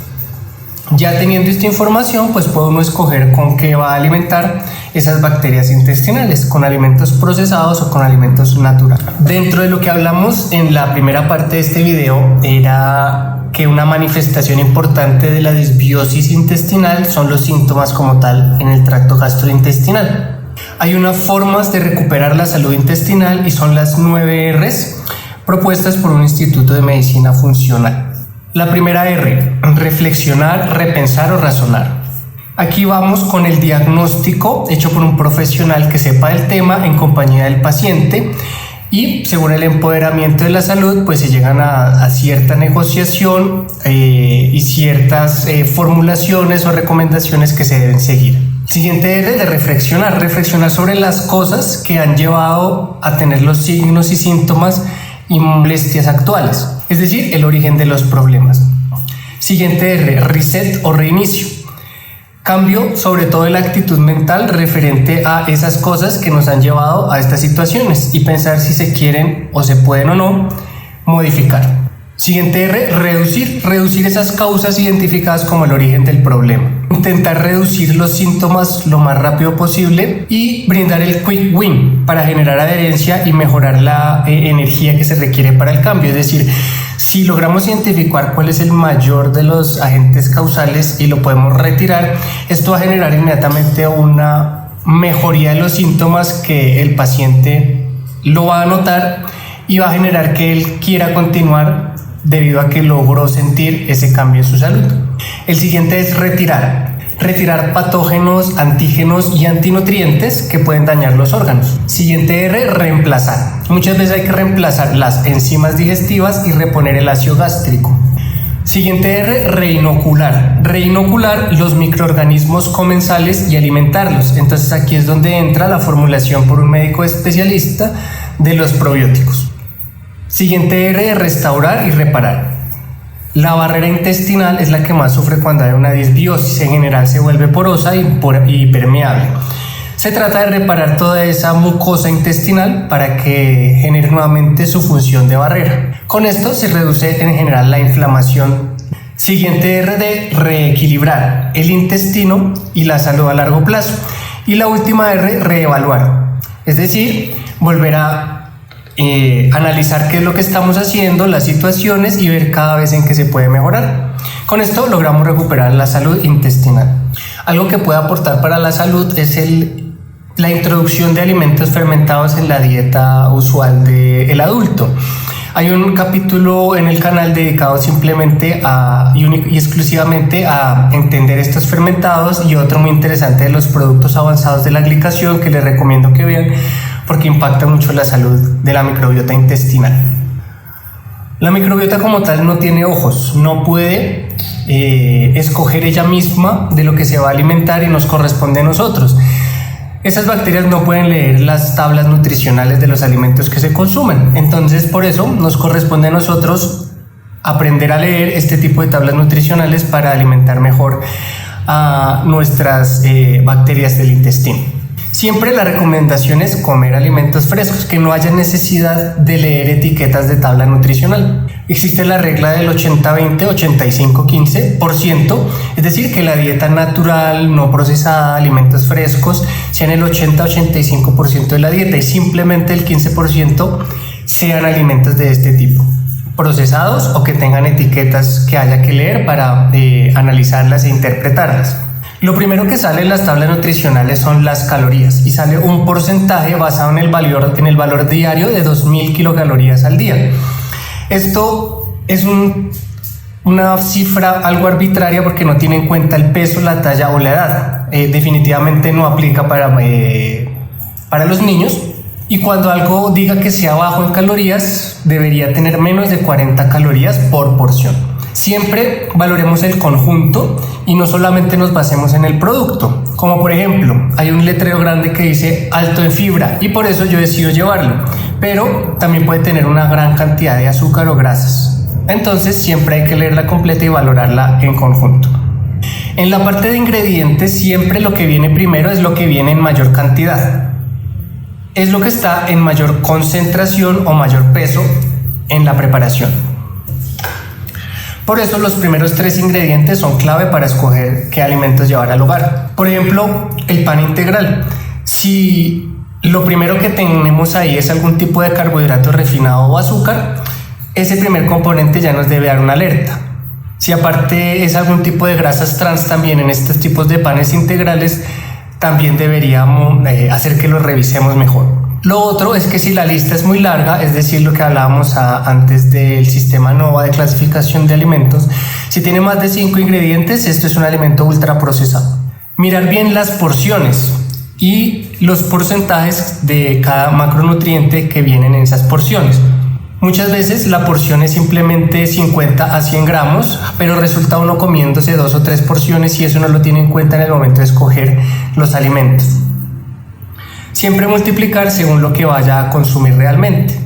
Ya teniendo esta información, pues puede uno escoger con qué va a alimentar esas bacterias intestinales, con alimentos procesados o con alimentos naturales. Dentro de lo que hablamos en la primera parte de este video era que una manifestación importante de la disbiosis intestinal son los síntomas como tal en el tracto gastrointestinal. Hay unas formas de recuperar la salud intestinal y son las 9 R's propuestas por un instituto de medicina funcional. La primera R, reflexionar, repensar o razonar. Aquí vamos con el diagnóstico hecho por un profesional que sepa del tema en compañía del paciente y según el empoderamiento de la salud pues se llegan a cierta negociación y ciertas formulaciones o recomendaciones que se deben seguir. Siguiente R de reflexionar sobre las cosas que han llevado a tener los signos y síntomas y molestias actuales, es decir, el origen de los problemas. Siguiente R, reset o reinicio. Cambio sobre todo de la actitud mental referente a esas cosas que nos han llevado a estas situaciones y pensar si se quieren o se pueden o no modificar. Siguiente R, reducir esas causas identificadas como el origen del problema. Intentar reducir los síntomas lo más rápido posible y brindar el quick win para generar adherencia y mejorar la energía que se requiere para el cambio. Es decir, si logramos identificar cuál es el mayor de los agentes causales y lo podemos retirar, esto va a generar inmediatamente una mejoría de los síntomas que el paciente lo va a notar y va a generar que él quiera continuar debido a que logró sentir ese cambio en su salud. El siguiente es retirar patógenos, antígenos y antinutrientes que pueden dañar los órganos. Siguiente R, reemplazar. Muchas veces hay que reemplazar las enzimas digestivas y reponer el ácido gástrico. Siguiente R, reinocular los microorganismos comensales y alimentarlos. Entonces aquí es donde entra la formulación por un médico especialista de los probióticos. Siguiente R, restaurar y reparar. La barrera intestinal es la que más sufre cuando hay una disbiosis. En general se vuelve porosa y permeable. Se trata de reparar toda esa mucosa intestinal para que genere nuevamente su función de barrera. Con esto se reduce en general la inflamación. Siguiente R de reequilibrar el intestino y la salud a largo plazo. Y la última R, reevaluar. Es decir, volver a analizar qué es lo que estamos haciendo, las situaciones y ver cada vez en qué se puede mejorar. Con esto logramos recuperar la salud intestinal. Algo que puede aportar para la salud es la introducción de alimentos fermentados en la dieta usual del adulto. Hay un capítulo en el canal dedicado simplemente y exclusivamente a entender estos fermentados y otro muy interesante de los productos avanzados de la glicación que les recomiendo que vean porque impacta mucho la salud de la microbiota intestinal. La microbiota como tal no tiene ojos, no puede escoger ella misma de lo que se va a alimentar y nos corresponde a nosotros. Esas bacterias no pueden leer las tablas nutricionales de los alimentos que se consumen, entonces por eso nos corresponde a nosotros aprender a leer este tipo de tablas nutricionales para alimentar mejor a nuestras bacterias del intestino. Siempre la recomendación es comer alimentos frescos, que no haya necesidad de leer etiquetas de tabla nutricional. Existe la regla del 80-20, 85-15%, es decir, que la dieta natural, no procesada, alimentos frescos, sean el 80-85% de la dieta y simplemente el 15% sean alimentos de este tipo, procesados o que tengan etiquetas que haya que leer para analizarlas e interpretarlas. Lo primero que sale en las tablas nutricionales son las calorías y sale un porcentaje basado en el valor diario de 2000 kilocalorías al día. Esto es una cifra algo arbitraria porque no tiene en cuenta el peso, la talla o la edad. Definitivamente no aplica para para los niños. Y cuando algo diga que sea bajo en calorías, debería tener menos de 40 calorías por porción. Siempre valoremos el conjunto y no solamente nos basemos en el producto. Como por ejemplo, hay un letrero grande que dice alto en fibra y por eso yo decido llevarlo. Pero también puede tener una gran cantidad de azúcar o grasas. Entonces siempre hay que leerla completa y valorarla en conjunto. En la parte de ingredientes, siempre lo que viene primero es lo que viene en mayor cantidad. Es lo que está en mayor concentración o mayor peso en la preparación. Por eso los primeros 3 ingredientes son clave para escoger qué alimentos llevar al hogar. Por ejemplo, el pan integral. Si lo primero que tenemos ahí es algún tipo de carbohidrato refinado o azúcar, ese primer componente ya nos debe dar una alerta. Si aparte es algún tipo de grasas trans también en estos tipos de panes integrales, también deberíamos hacer que los revisemos mejor. Lo otro es que si la lista es muy larga, es decir, lo que hablábamos antes del sistema NOVA de clasificación de alimentos, si tiene más de 5 ingredientes, esto es un alimento ultraprocesado. Mirar bien las porciones y los porcentajes de cada macronutriente que vienen en esas porciones. Muchas veces la porción es simplemente 50 a 100 gramos, pero resulta uno comiéndose 2 o 3 porciones y eso no lo tiene en cuenta en el momento de escoger los alimentos. Siempre multiplicar según lo que vaya a consumir realmente.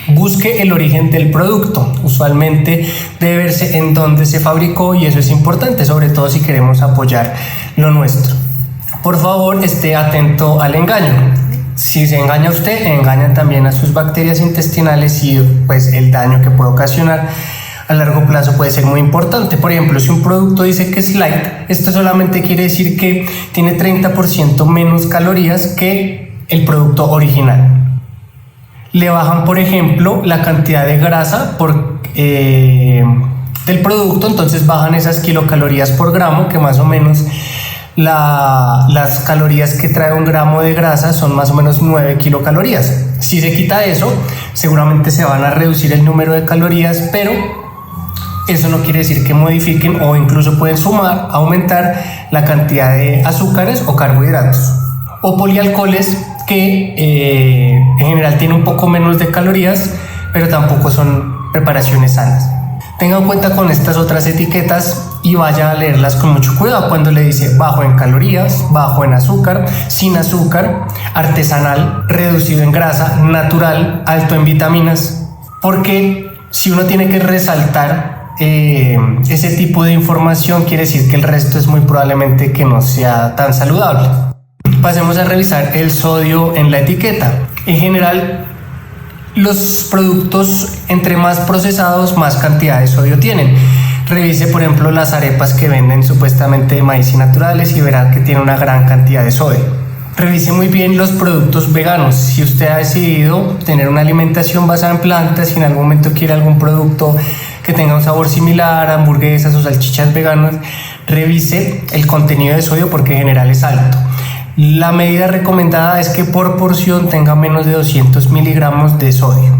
Busque el origen del producto. Usualmente debe verse en dónde se fabricó y eso es importante, sobre todo si queremos apoyar lo nuestro. Por favor, esté atento al engaño. Si se engaña usted, engañan también a sus bacterias intestinales y pues el daño que puede ocasionar a largo plazo puede ser muy importante. Por ejemplo, si un producto dice que es light, esto solamente quiere decir que tiene 30% menos calorías que el producto original. Le bajan, por ejemplo, la cantidad de grasa del producto, entonces bajan esas kilocalorías por gramo, que más o menos las calorías que trae un gramo de grasa son más o menos 9 kilocalorías. Si se quita eso, seguramente se van a reducir el número de calorías, pero eso no quiere decir que modifiquen o incluso pueden sumar, aumentar la cantidad de azúcares o carbohidratos. O polialcoholes que en general tienen un poco menos de calorías, pero tampoco son preparaciones sanas. Tenga en cuenta con estas otras etiquetas y vaya a leerlas con mucho cuidado cuando le dice bajo en calorías, bajo en azúcar, sin azúcar, artesanal, reducido en grasa, natural, alto en vitaminas. Porque si uno tiene que resaltar ese tipo de información, quiere decir que el resto es muy probablemente que no sea tan saludable. Pasemos a revisar el sodio en la etiqueta. En general, los productos entre más procesados, más cantidad de sodio tienen. Revise, por ejemplo, las arepas que venden supuestamente de maíz y naturales y verá que tiene una gran cantidad de sodio. Revise muy bien los productos veganos. Si usted ha decidido tener una alimentación basada en plantas y en algún momento quiere algún producto que tenga un sabor similar, hamburguesas o salchichas veganas, revise el contenido de sodio porque en general es alto. La medida recomendada es que por porción tenga menos de 200 miligramos de sodio.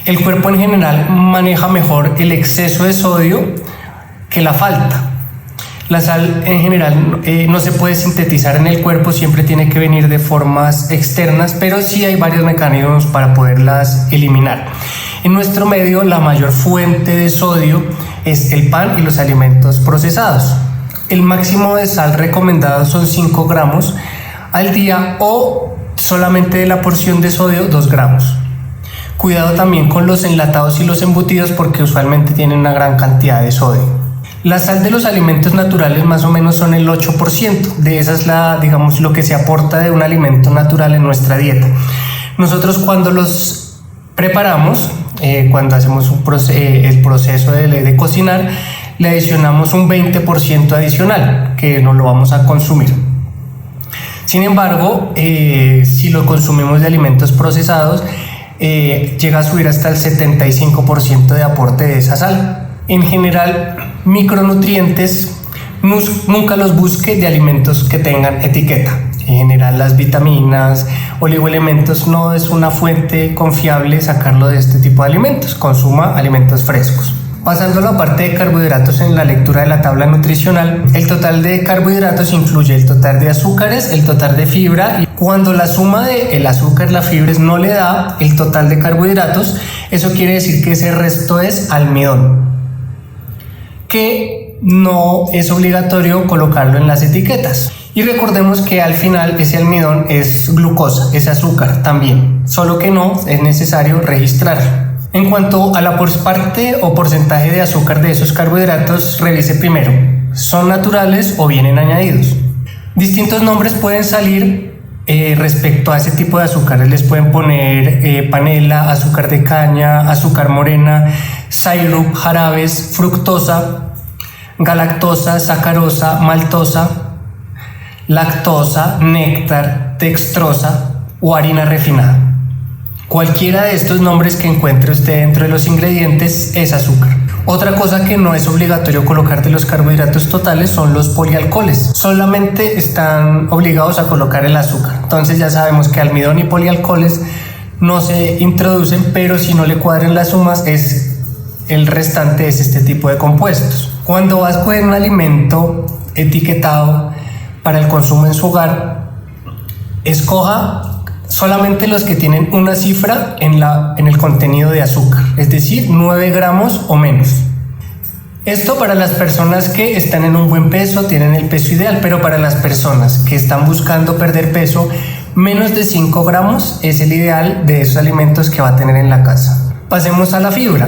El cuerpo en general maneja mejor el exceso de sodio que la falta. La sal en general no se puede sintetizar en el cuerpo, siempre tiene que venir de formas externas, pero sí hay varios mecanismos para poderlas eliminar. En nuestro medio, la mayor fuente de sodio es el pan y los alimentos procesados. El máximo de sal recomendado son 5 gramos al día o solamente de la porción de sodio 2 gramos. Cuidado también con los enlatados y los embutidos porque usualmente tienen una gran cantidad de sodio. La sal de los alimentos naturales más o menos son el 8%. De esa es lo que se aporta de un alimento natural en nuestra dieta. Nosotros cuando los preparamos, cuando hacemos el proceso de cocinar, le adicionamos un 20% adicional que no lo vamos a consumir. Sin embargo, si lo consumimos de alimentos procesados, llega a subir hasta el 75% de aporte de esa sal. En general, micronutrientes nunca los busque de alimentos que tengan etiqueta. En general, las vitaminas, oligoelementos no es una fuente confiable sacarlo de este tipo de alimentos. Consuma alimentos frescos. Pasando a la parte de carbohidratos en la lectura de la tabla nutricional, el total de carbohidratos incluye el total de azúcares, el total de fibra, y cuando la suma de el azúcar, la fibra no le da el total de carbohidratos, eso quiere decir que ese resto es almidón, que no es obligatorio colocarlo en las etiquetas. Y recordemos que al final ese almidón es glucosa, es azúcar también, solo que no es necesario registrarlo. En cuanto a la parte o porcentaje de azúcar de esos carbohidratos, revise primero, ¿son naturales o vienen añadidos? Distintos nombres pueden salir respecto a ese tipo de azúcares. Les pueden poner panela, azúcar de caña, azúcar morena, syrup, jarabes, fructosa, galactosa, sacarosa, maltosa, lactosa, néctar, dextrosa o harina refinada. Cualquiera de estos nombres que encuentre usted dentro de los ingredientes es azúcar. Otra cosa que no es obligatorio colocar de los carbohidratos totales son los polialcoholes. Solamente están obligados a colocar el azúcar. Entonces ya sabemos que almidón y polialcoholes no se introducen, pero si no le cuadran las sumas, el restante es este tipo de compuestos. Cuando vas a coger un alimento etiquetado para el consumo en su hogar, escoja solamente los que tienen una cifra en el contenido de azúcar, es decir, 9 gramos o menos. Esto para las personas que están en un buen peso, tienen el peso ideal, pero para las personas que están buscando perder peso, menos de 5 gramos es el ideal de esos alimentos que va a tener en la casa. Pasemos a la fibra.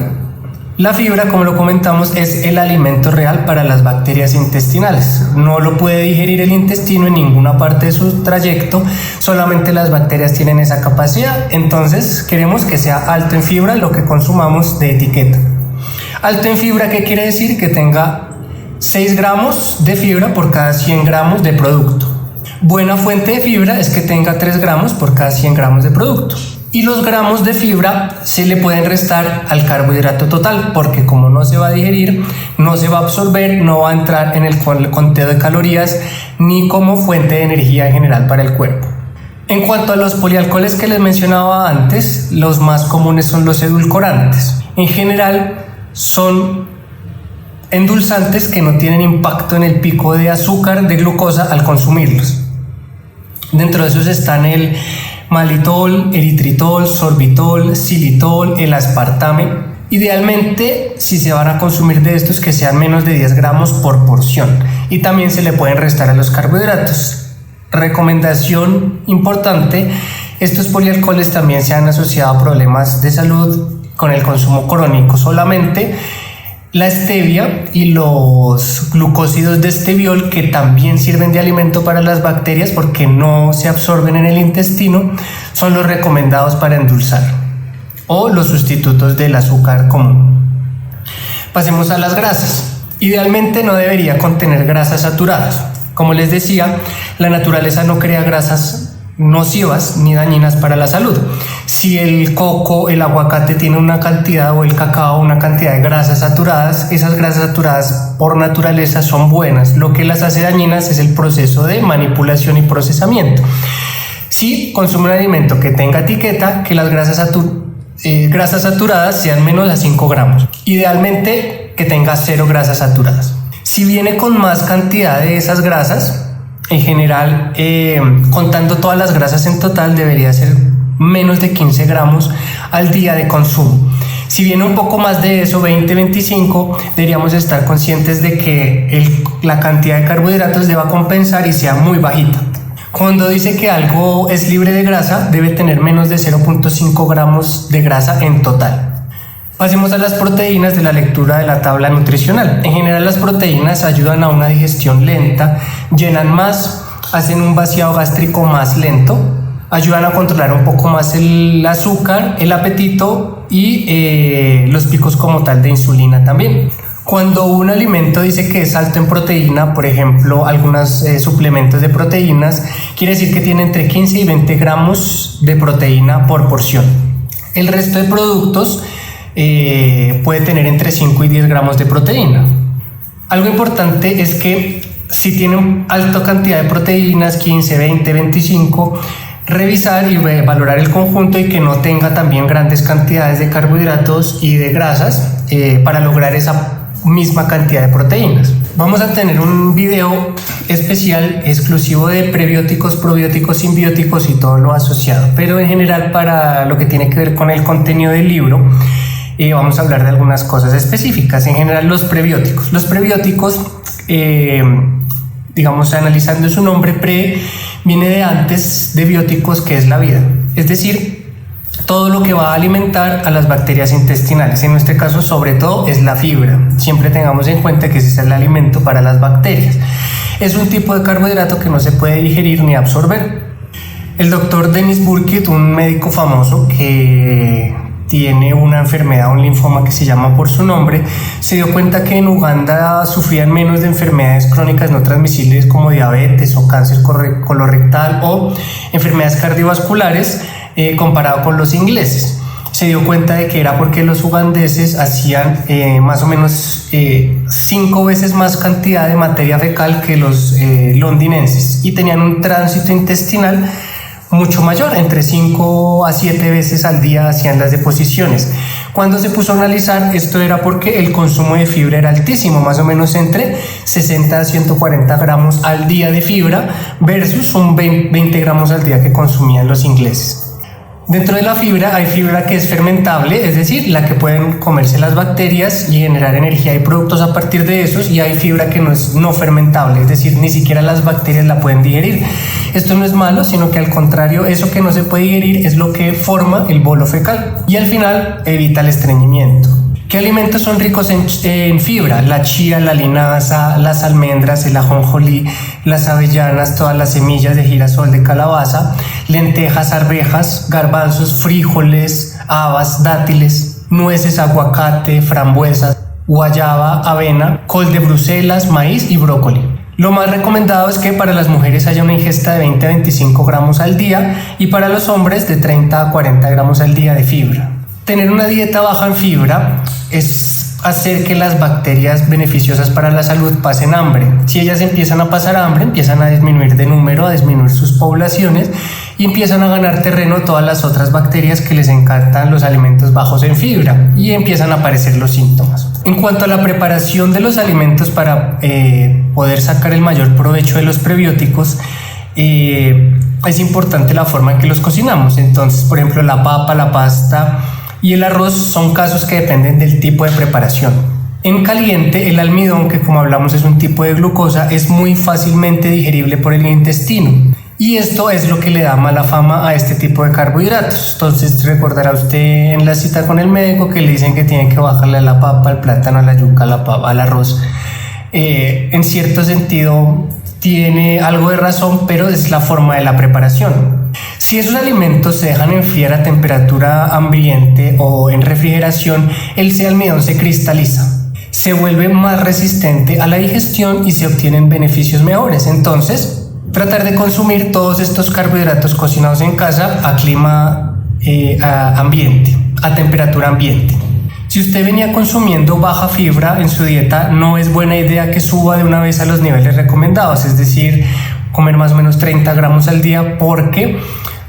La fibra, como lo comentamos, es el alimento real para las bacterias intestinales. No lo puede digerir el intestino en ninguna parte de su trayecto, solamente las bacterias tienen esa capacidad. Entonces queremos que sea alto en fibra lo que consumamos de etiqueta. Alto en fibra, ¿qué quiere decir? Que tenga 6 gramos de fibra por cada 100 gramos de producto. Buena fuente de fibra es que tenga 3 gramos por cada 100 gramos de producto. Y los gramos de fibra se le pueden restar al carbohidrato total, porque como no se va a digerir, no se va a absorber, no va a entrar en el conteo de calorías ni como fuente de energía en general para el cuerpo. En cuanto a los polialcoholes que les mencionaba antes, los más comunes son los edulcorantes. En general son endulzantes que no tienen impacto en el pico de azúcar, de glucosa al consumirlos. Dentro de esos están el malitol, eritritol, sorbitol, xilitol, el aspartame. Idealmente, si se van a consumir de estos, que sean menos de 10 gramos por porción, y también se le pueden restar a los carbohidratos. Recomendación importante: estos polialcoholes también se han asociado a problemas de salud con el consumo crónico. Solamente la stevia y los glucósidos de esteviol, que también sirven de alimento para las bacterias porque no se absorben en el intestino, son los recomendados para endulzar, o los sustitutos del azúcar común. Pasemos a las grasas. Idealmente no debería contener grasas saturadas. Como les decía, la naturaleza no crea grasas nocivas ni dañinas para la salud. Si el coco, el aguacate tiene una cantidad, o el cacao una cantidad de grasas saturadas, esas grasas saturadas por naturaleza son buenas. Lo que las hace dañinas es el proceso de manipulación y procesamiento. Si consume un alimento que tenga etiqueta, que las grasas saturadas sean menos a 5 gramos. Idealmente que tenga 0 grasas saturadas. Si viene con más cantidad de esas grasas, en general, contando todas las grasas en total, debería ser menos de 15 gramos al día de consumo. Si viene un poco más de eso, 20-25, deberíamos estar conscientes de que la cantidad de carbohidratos deba compensar y sea muy bajita. Cuando dice que algo es libre de grasa, debe tener menos de 0.5 gramos de grasa en total. Pasemos a las proteínas de la lectura de la tabla nutricional. En general, las proteínas ayudan a una digestión lenta, llenan más, hacen un vaciado gástrico más lento, ayudan a controlar un poco más el azúcar, el apetito y los picos como tal de insulina también. Cuando un alimento dice que es alto en proteína, por ejemplo, algunos suplementos de proteínas, quiere decir que tiene entre 15 y 20 gramos de proteína por porción. El resto de productos puede tener entre 5 y 10 gramos de proteína. Algo importante es que si tiene una alta cantidad de proteínas, 15, 20, 25, revisar y valorar el conjunto y que no tenga también grandes cantidades de carbohidratos y de grasas para lograr esa misma cantidad de proteínas. Vamos a tener un video especial exclusivo de prebióticos, probióticos, simbióticos y todo lo asociado, pero en general para lo que tiene que ver con el contenido del libro vamos a hablar de algunas cosas específicas. En general, los prebióticos digamos, analizando su nombre, pre viene de antes de bióticos, que es la vida, es decir, todo lo que va a alimentar a las bacterias intestinales. En este caso, sobre todo, es la fibra. Siempre tengamos en cuenta que ese es el alimento para las bacterias. Es un tipo de carbohidrato que no se puede digerir ni absorber. El doctor Denis Burkitt, un médico famoso que tiene una enfermedad, un linfoma que se llama por su nombre, se dio cuenta que en Uganda sufrían menos de enfermedades crónicas no transmisibles como diabetes o cáncer colorectal o enfermedades cardiovasculares comparado con los ingleses. Se dio cuenta de que era porque los ugandeses hacían más o menos 5 veces más cantidad de materia fecal que los londinenses y tenían un tránsito intestinal mucho mayor, entre 5 a 7 veces al día hacían las deposiciones. Cuando se puso a analizar, esto era porque el consumo de fibra era altísimo, más o menos entre 60 a 140 gramos al día de fibra versus un 20 gramos al día que consumían los ingleses. Dentro de la fibra hay fibra que es fermentable, es decir, la que pueden comerse las bacterias y generar energía y productos a partir de esos, y hay fibra que no es no fermentable, es decir, ni siquiera las bacterias la pueden digerir. Esto no es malo, sino que al contrario, eso que no se puede digerir es lo que forma el bolo fecal y al final evita el estreñimiento. ¿Qué alimentos son ricos en fibra? La chía, la linaza, las almendras, el ajonjolí, las avellanas, todas las semillas de girasol, de calabaza, lentejas, arvejas, garbanzos, frijoles, habas, dátiles, nueces, aguacate, frambuesas, guayaba, avena, col de Bruselas, maíz y brócoli. Lo más recomendado es que para las mujeres haya una ingesta de 20 a 25 gramos al día y para los hombres de 30 a 40 gramos al día de fibra. Tener una dieta baja en fibra es hacer que las bacterias beneficiosas para la salud pasen hambre. Si ellas empiezan a pasar hambre, empiezan a disminuir de número, a disminuir sus poblaciones y empiezan a ganar terreno todas las otras bacterias que les encantan los alimentos bajos en fibra y empiezan a aparecer los síntomas. En cuanto a la preparación de los alimentos para poder sacar el mayor provecho de los prebióticos, es importante la forma en que los cocinamos. Entonces, por ejemplo, la papa, la pasta y el arroz son casos que dependen del tipo de preparación. En caliente, el almidón, que como hablamos es un tipo de glucosa, es muy fácilmente digerible por el intestino. Y esto es lo que le da mala fama a este tipo de carbohidratos. Entonces recordará usted en la cita con el médico que le dicen que tiene que bajarle a la papa, al plátano, a la yuca, a la papa, al arroz. En cierto sentido tiene algo de razón, pero es la forma de la preparación. Si esos alimentos se dejan enfriar a temperatura ambiente o en refrigeración, el almidón se cristaliza, se vuelve más resistente a la digestión y se obtienen beneficios mejores. Entonces, tratar de consumir todos estos carbohidratos cocinados en casa a clima ambiente, a temperatura ambiente. Si usted venía consumiendo baja fibra en su dieta, no es buena idea que suba de una vez a los niveles recomendados, es decir, comer más o menos 30 gramos al día, porque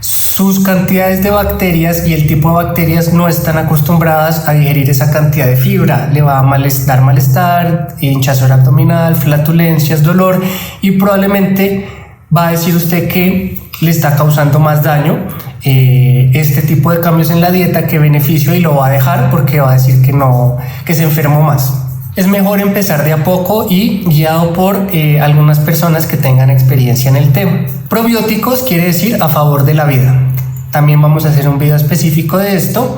sus cantidades de bacterias y el tipo de bacterias no están acostumbradas a digerir esa cantidad de fibra. Le va a dar malestar, hinchazón abdominal, flatulencias, dolor, y probablemente va a decir usted que le está causando más daño este tipo de cambios en la dieta que beneficio, y lo va a dejar porque va a decir que no, que se enfermó más. Es mejor empezar de a poco y guiado por algunas personas que tengan experiencia en el tema. Probióticos quiere decir a favor de la vida. También vamos a hacer un video específico de esto,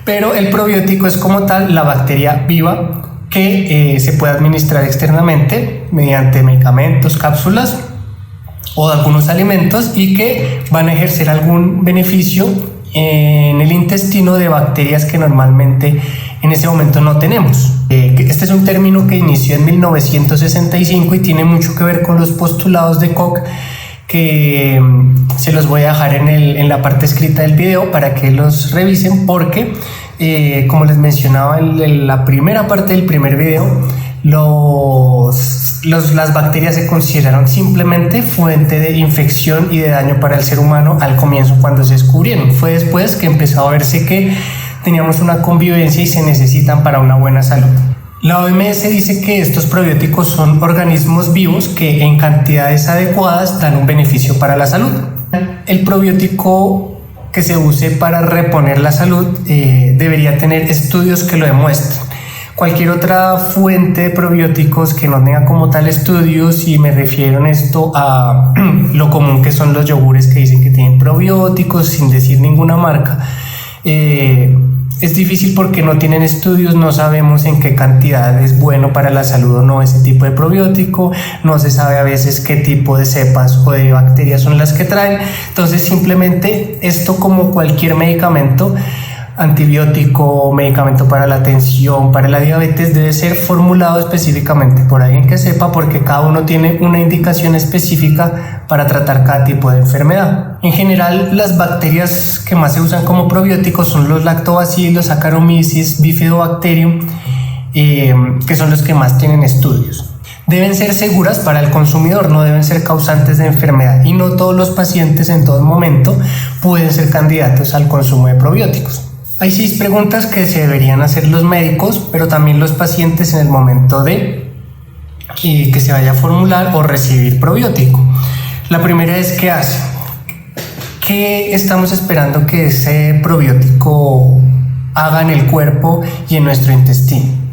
pero el probiótico es como tal la bacteria viva que se puede administrar externamente mediante medicamentos, cápsulas o algunos alimentos, y que van a ejercer algún beneficio en el intestino de bacterias que normalmente en ese momento no tenemos. Este es un término que inició en 1965 y tiene mucho que ver con los postulados de Koch, que se los voy a dejar en la parte escrita del video para que los revisen, porque como les mencionaba en la primera parte del primer video, las bacterias se consideraron simplemente fuente de infección y de daño para el ser humano al comienzo cuando se descubrieron. Fue después que empezó a verse que teníamos una convivencia y se necesitan para una buena salud. La OMS dice que estos probióticos son organismos vivos que en cantidades adecuadas dan un beneficio para la salud. El probiótico que se use para reponer la salud debería tener estudios que lo demuestren. Cualquier otra fuente de probióticos que no tenga como tal estudios, y me refiero en esto a lo común que son los yogures que dicen que tienen probióticos sin decir ninguna marca, es difícil porque no tienen estudios, no sabemos en qué cantidad es bueno para la salud o no ese tipo de probiótico, no se sabe a veces qué tipo de cepas o de bacterias son las que traen. Entonces simplemente esto, como cualquier medicamento, antibiótico, medicamento para la tensión, para la diabetes, debe ser formulado específicamente por alguien que sepa, porque cada uno tiene una indicación específica para tratar cada tipo de enfermedad. En general, las bacterias que más se usan como probióticos son los lactobacillus, Saccharomyces, Bifidobacterium, que son los que más tienen estudios. Deben ser seguras para el consumidor, no deben ser causantes de enfermedad, y no todos los pacientes en todo momento pueden ser candidatos al consumo de probióticos. Hay 6 preguntas que se deberían hacer los médicos, pero también los pacientes en el momento de que se vaya a formular o recibir probiótico. La primera es: ¿qué hace? ¿Qué estamos esperando que ese probiótico haga en el cuerpo y en nuestro intestino?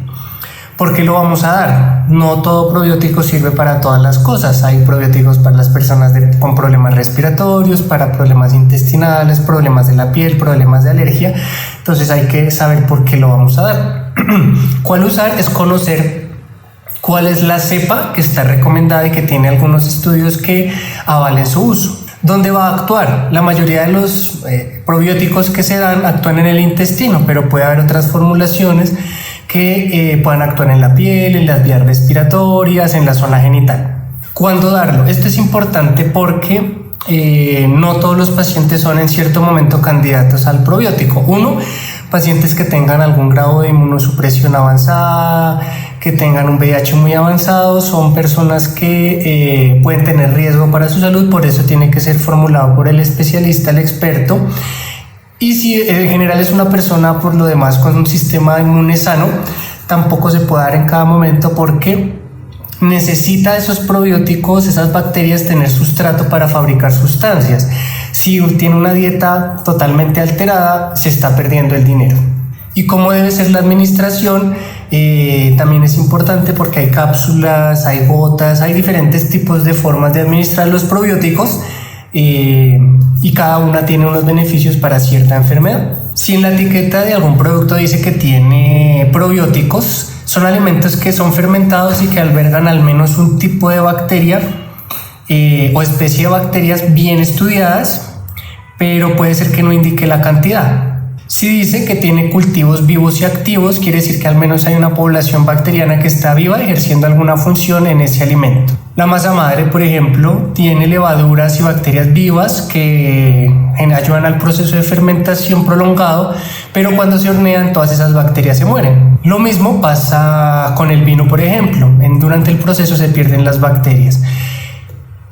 ¿Por qué lo vamos a dar? No todo probiótico sirve para todas las cosas. Hay probióticos para las personas con problemas respiratorios, para problemas intestinales, problemas de la piel, problemas de alergia. Entonces hay que saber por qué lo vamos a dar. ¿Cuál usar? Es conocer cuál es la cepa que está recomendada y que tiene algunos estudios que avalen su uso. ¿Dónde va a actuar? La mayoría de los probióticos que se dan actúan en el intestino, pero puede haber otras formulaciones que puedan actuar en la piel, en las vías respiratorias, en la zona genital. ¿Cuándo darlo? Esto es importante porque no todos los pacientes son en cierto momento candidatos al probiótico. Uno, pacientes que tengan algún grado de inmunosupresión avanzada, que tengan un VIH muy avanzado, son personas que pueden tener riesgo para su salud, por eso tiene que ser formulado por el especialista, el experto. Y si en general es una persona por lo demás con un sistema inmune sano, tampoco se puede dar en cada momento, porque necesita esos probióticos, esas bacterias, tener sustrato para fabricar sustancias. Si tiene una dieta totalmente alterada, se está perdiendo el dinero. Y cómo debe ser la administración también es importante, porque hay cápsulas, hay gotas, hay diferentes tipos de formas de administrar los probióticos. Y cada una tiene unos beneficios para cierta enfermedad. Si en la etiqueta de algún producto dice que tiene probióticos, son alimentos que son fermentados y que albergan al menos un tipo de bacteria o especie de bacterias bien estudiadas, pero puede ser que no indique la cantidad. Si dice que tiene cultivos vivos y activos, quiere decir que al menos hay una población bacteriana que está viva ejerciendo alguna función en ese alimento. La masa madre, por ejemplo, tiene levaduras y bacterias vivas que ayudan al proceso de fermentación prolongado, pero cuando se hornean todas esas bacterias se mueren. Lo mismo pasa con el vino, por ejemplo. Durante el proceso se pierden las bacterias.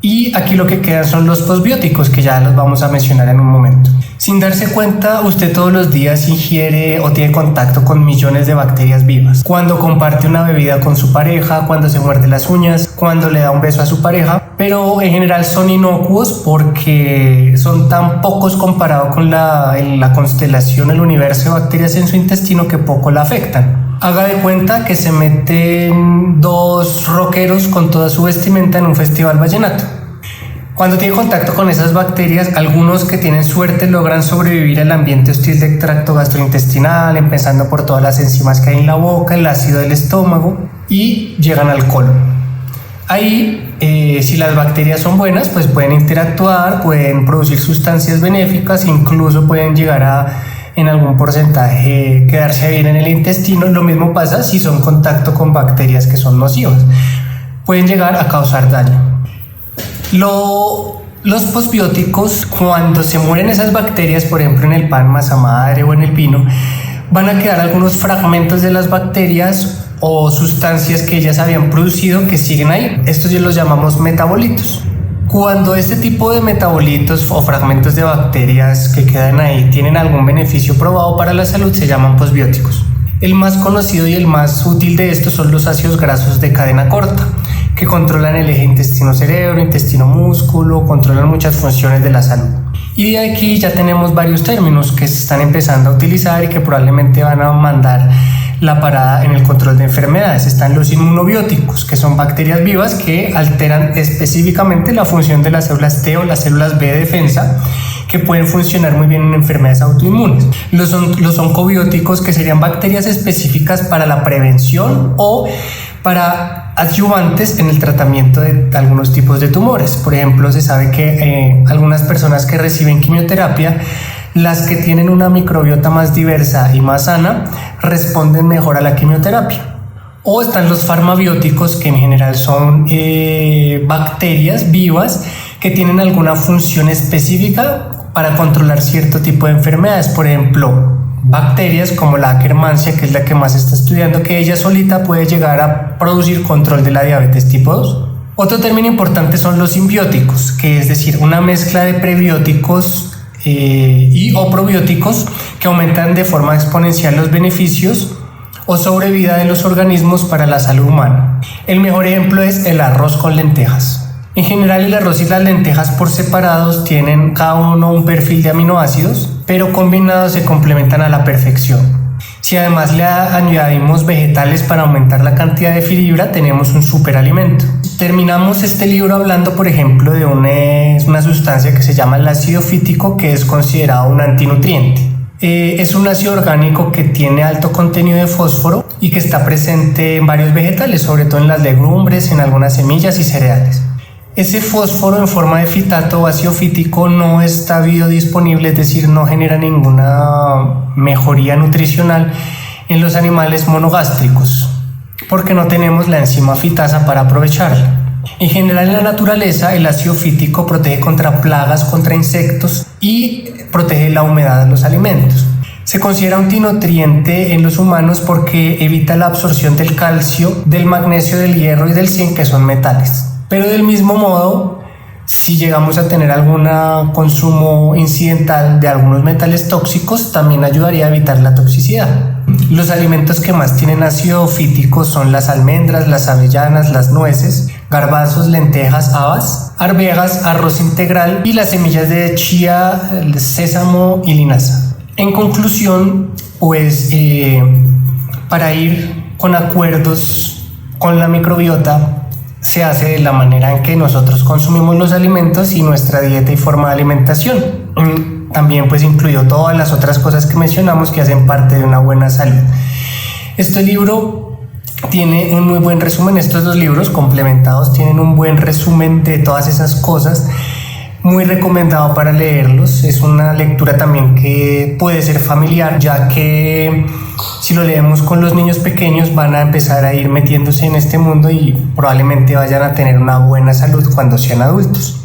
Y aquí lo que quedan son los posbióticos, que ya los vamos a mencionar en un momento. Sin darse cuenta, usted todos los días ingiere o tiene contacto con millones de bacterias vivas. Cuando comparte una bebida con su pareja, cuando se muerde las uñas, cuando le da un beso a su pareja, pero en general son inocuos porque son tan pocos comparado con la constelación, el universo de bacterias en su intestino, que poco la afectan. Haga de cuenta que se meten 2 rockeros con toda su vestimenta en un festival vallenato. Cuando tiene contacto con esas bacterias, algunos que tienen suerte logran sobrevivir al ambiente hostil del tracto gastrointestinal, empezando por todas las enzimas que hay en la boca, el ácido del estómago, y llegan al colon. Ahí, si las bacterias son buenas, pues pueden interactuar, pueden producir sustancias benéficas, incluso pueden llegar a, en algún porcentaje, quedarse bien en el intestino. Lo mismo pasa si son contacto con bacterias que son nocivas. Pueden llegar a causar daño. Los posbióticos, cuando se mueren esas bacterias, por ejemplo en el pan, masa madre o en el vino, van a quedar algunos fragmentos de las bacterias o sustancias que ellas habían producido que siguen ahí. Estos ya los llamamos metabolitos. Cuando este tipo de metabolitos o fragmentos de bacterias que quedan ahí tienen algún beneficio probado para la salud, se llaman posbióticos. El más conocido y el más útil de estos son los ácidos grasos de cadena corta, que controlan el eje intestino-cerebro, intestino-músculo, controlan muchas funciones de la salud. Y de aquí ya tenemos varios términos que se están empezando a utilizar y que probablemente van a mandar la parada en el control de enfermedades. Están los inmunobióticos, que son bacterias vivas que alteran específicamente la función de las células T o las células B de defensa, que pueden funcionar muy bien en enfermedades autoinmunes. Los oncobióticos, que serían bacterias específicas para la prevención o para adyuvantes en el tratamiento de algunos tipos de tumores. Por ejemplo, se sabe que algunas personas que reciben quimioterapia, las que tienen una microbiota más diversa y más sana, responden mejor a la quimioterapia. O están los farmabióticos, que en general son bacterias vivas que tienen alguna función específica para controlar cierto tipo de enfermedades. Por ejemplo, bacterias como la Akkermansia, que es la que más se está estudiando, que ella solita puede llegar a producir control de la diabetes tipo 2. Otro término importante son los simbióticos, que es decir, una mezcla de prebióticos o probióticos que aumentan de forma exponencial los beneficios o sobrevida de los organismos para la salud humana. El mejor ejemplo es el arroz con lentejas. En general, el arroz y las lentejas por separados tienen cada uno un perfil de aminoácidos, pero combinados se complementan a la perfección. Si además le añadimos vegetales para aumentar la cantidad de fibra, tenemos un superalimento. Terminamos este libro hablando, por ejemplo, de una sustancia que se llama el ácido fítico, que es considerado un antinutriente. Es un ácido orgánico que tiene alto contenido de fósforo y que está presente en varios vegetales, sobre todo en las legumbres, en algunas semillas y cereales. Ese fósforo en forma de fitato o ácido fítico no está biodisponible, es decir, no genera ninguna mejoría nutricional en los animales monogástricos, porque no tenemos la enzima fitasa para aprovecharla. En general, en la naturaleza, el ácido fítico protege contra plagas, contra insectos y protege la humedad de los alimentos. Se considera un antinutriente en los humanos porque evita la absorción del calcio, del magnesio, del hierro y del zinc, que son metales. Pero del mismo modo, si llegamos a tener algún consumo incidental de algunos metales tóxicos, también ayudaría a evitar la toxicidad. Los alimentos que más tienen ácido fítico son las almendras, las avellanas, las nueces, garbanzos, lentejas, habas, arvejas, arroz integral y las semillas de chía, sésamo y linaza. En conclusión, pues para ir con acuerdos con la microbiota, se hace de la manera en que nosotros consumimos los alimentos y nuestra dieta y forma de alimentación. También pues incluyó todas las otras cosas que mencionamos que hacen parte de una buena salud. Este libro tiene un muy buen resumen. Estos dos libros complementados tienen un buen resumen de todas esas cosas. Muy recomendado para leerlos. Es una lectura también que puede ser familiar, ya que si lo leemos con los niños pequeños van a empezar a ir metiéndose en este mundo y probablemente vayan a tener una buena salud cuando sean adultos.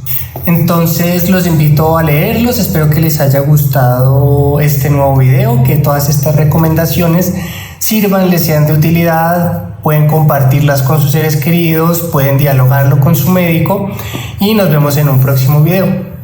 Entonces los invito a leerlos. Espero que les haya gustado este nuevo video, que todas estas recomendaciones sirvan, les sean de utilidad. Pueden compartirlas con sus seres queridos, pueden dialogarlo con su médico y nos vemos en un próximo video.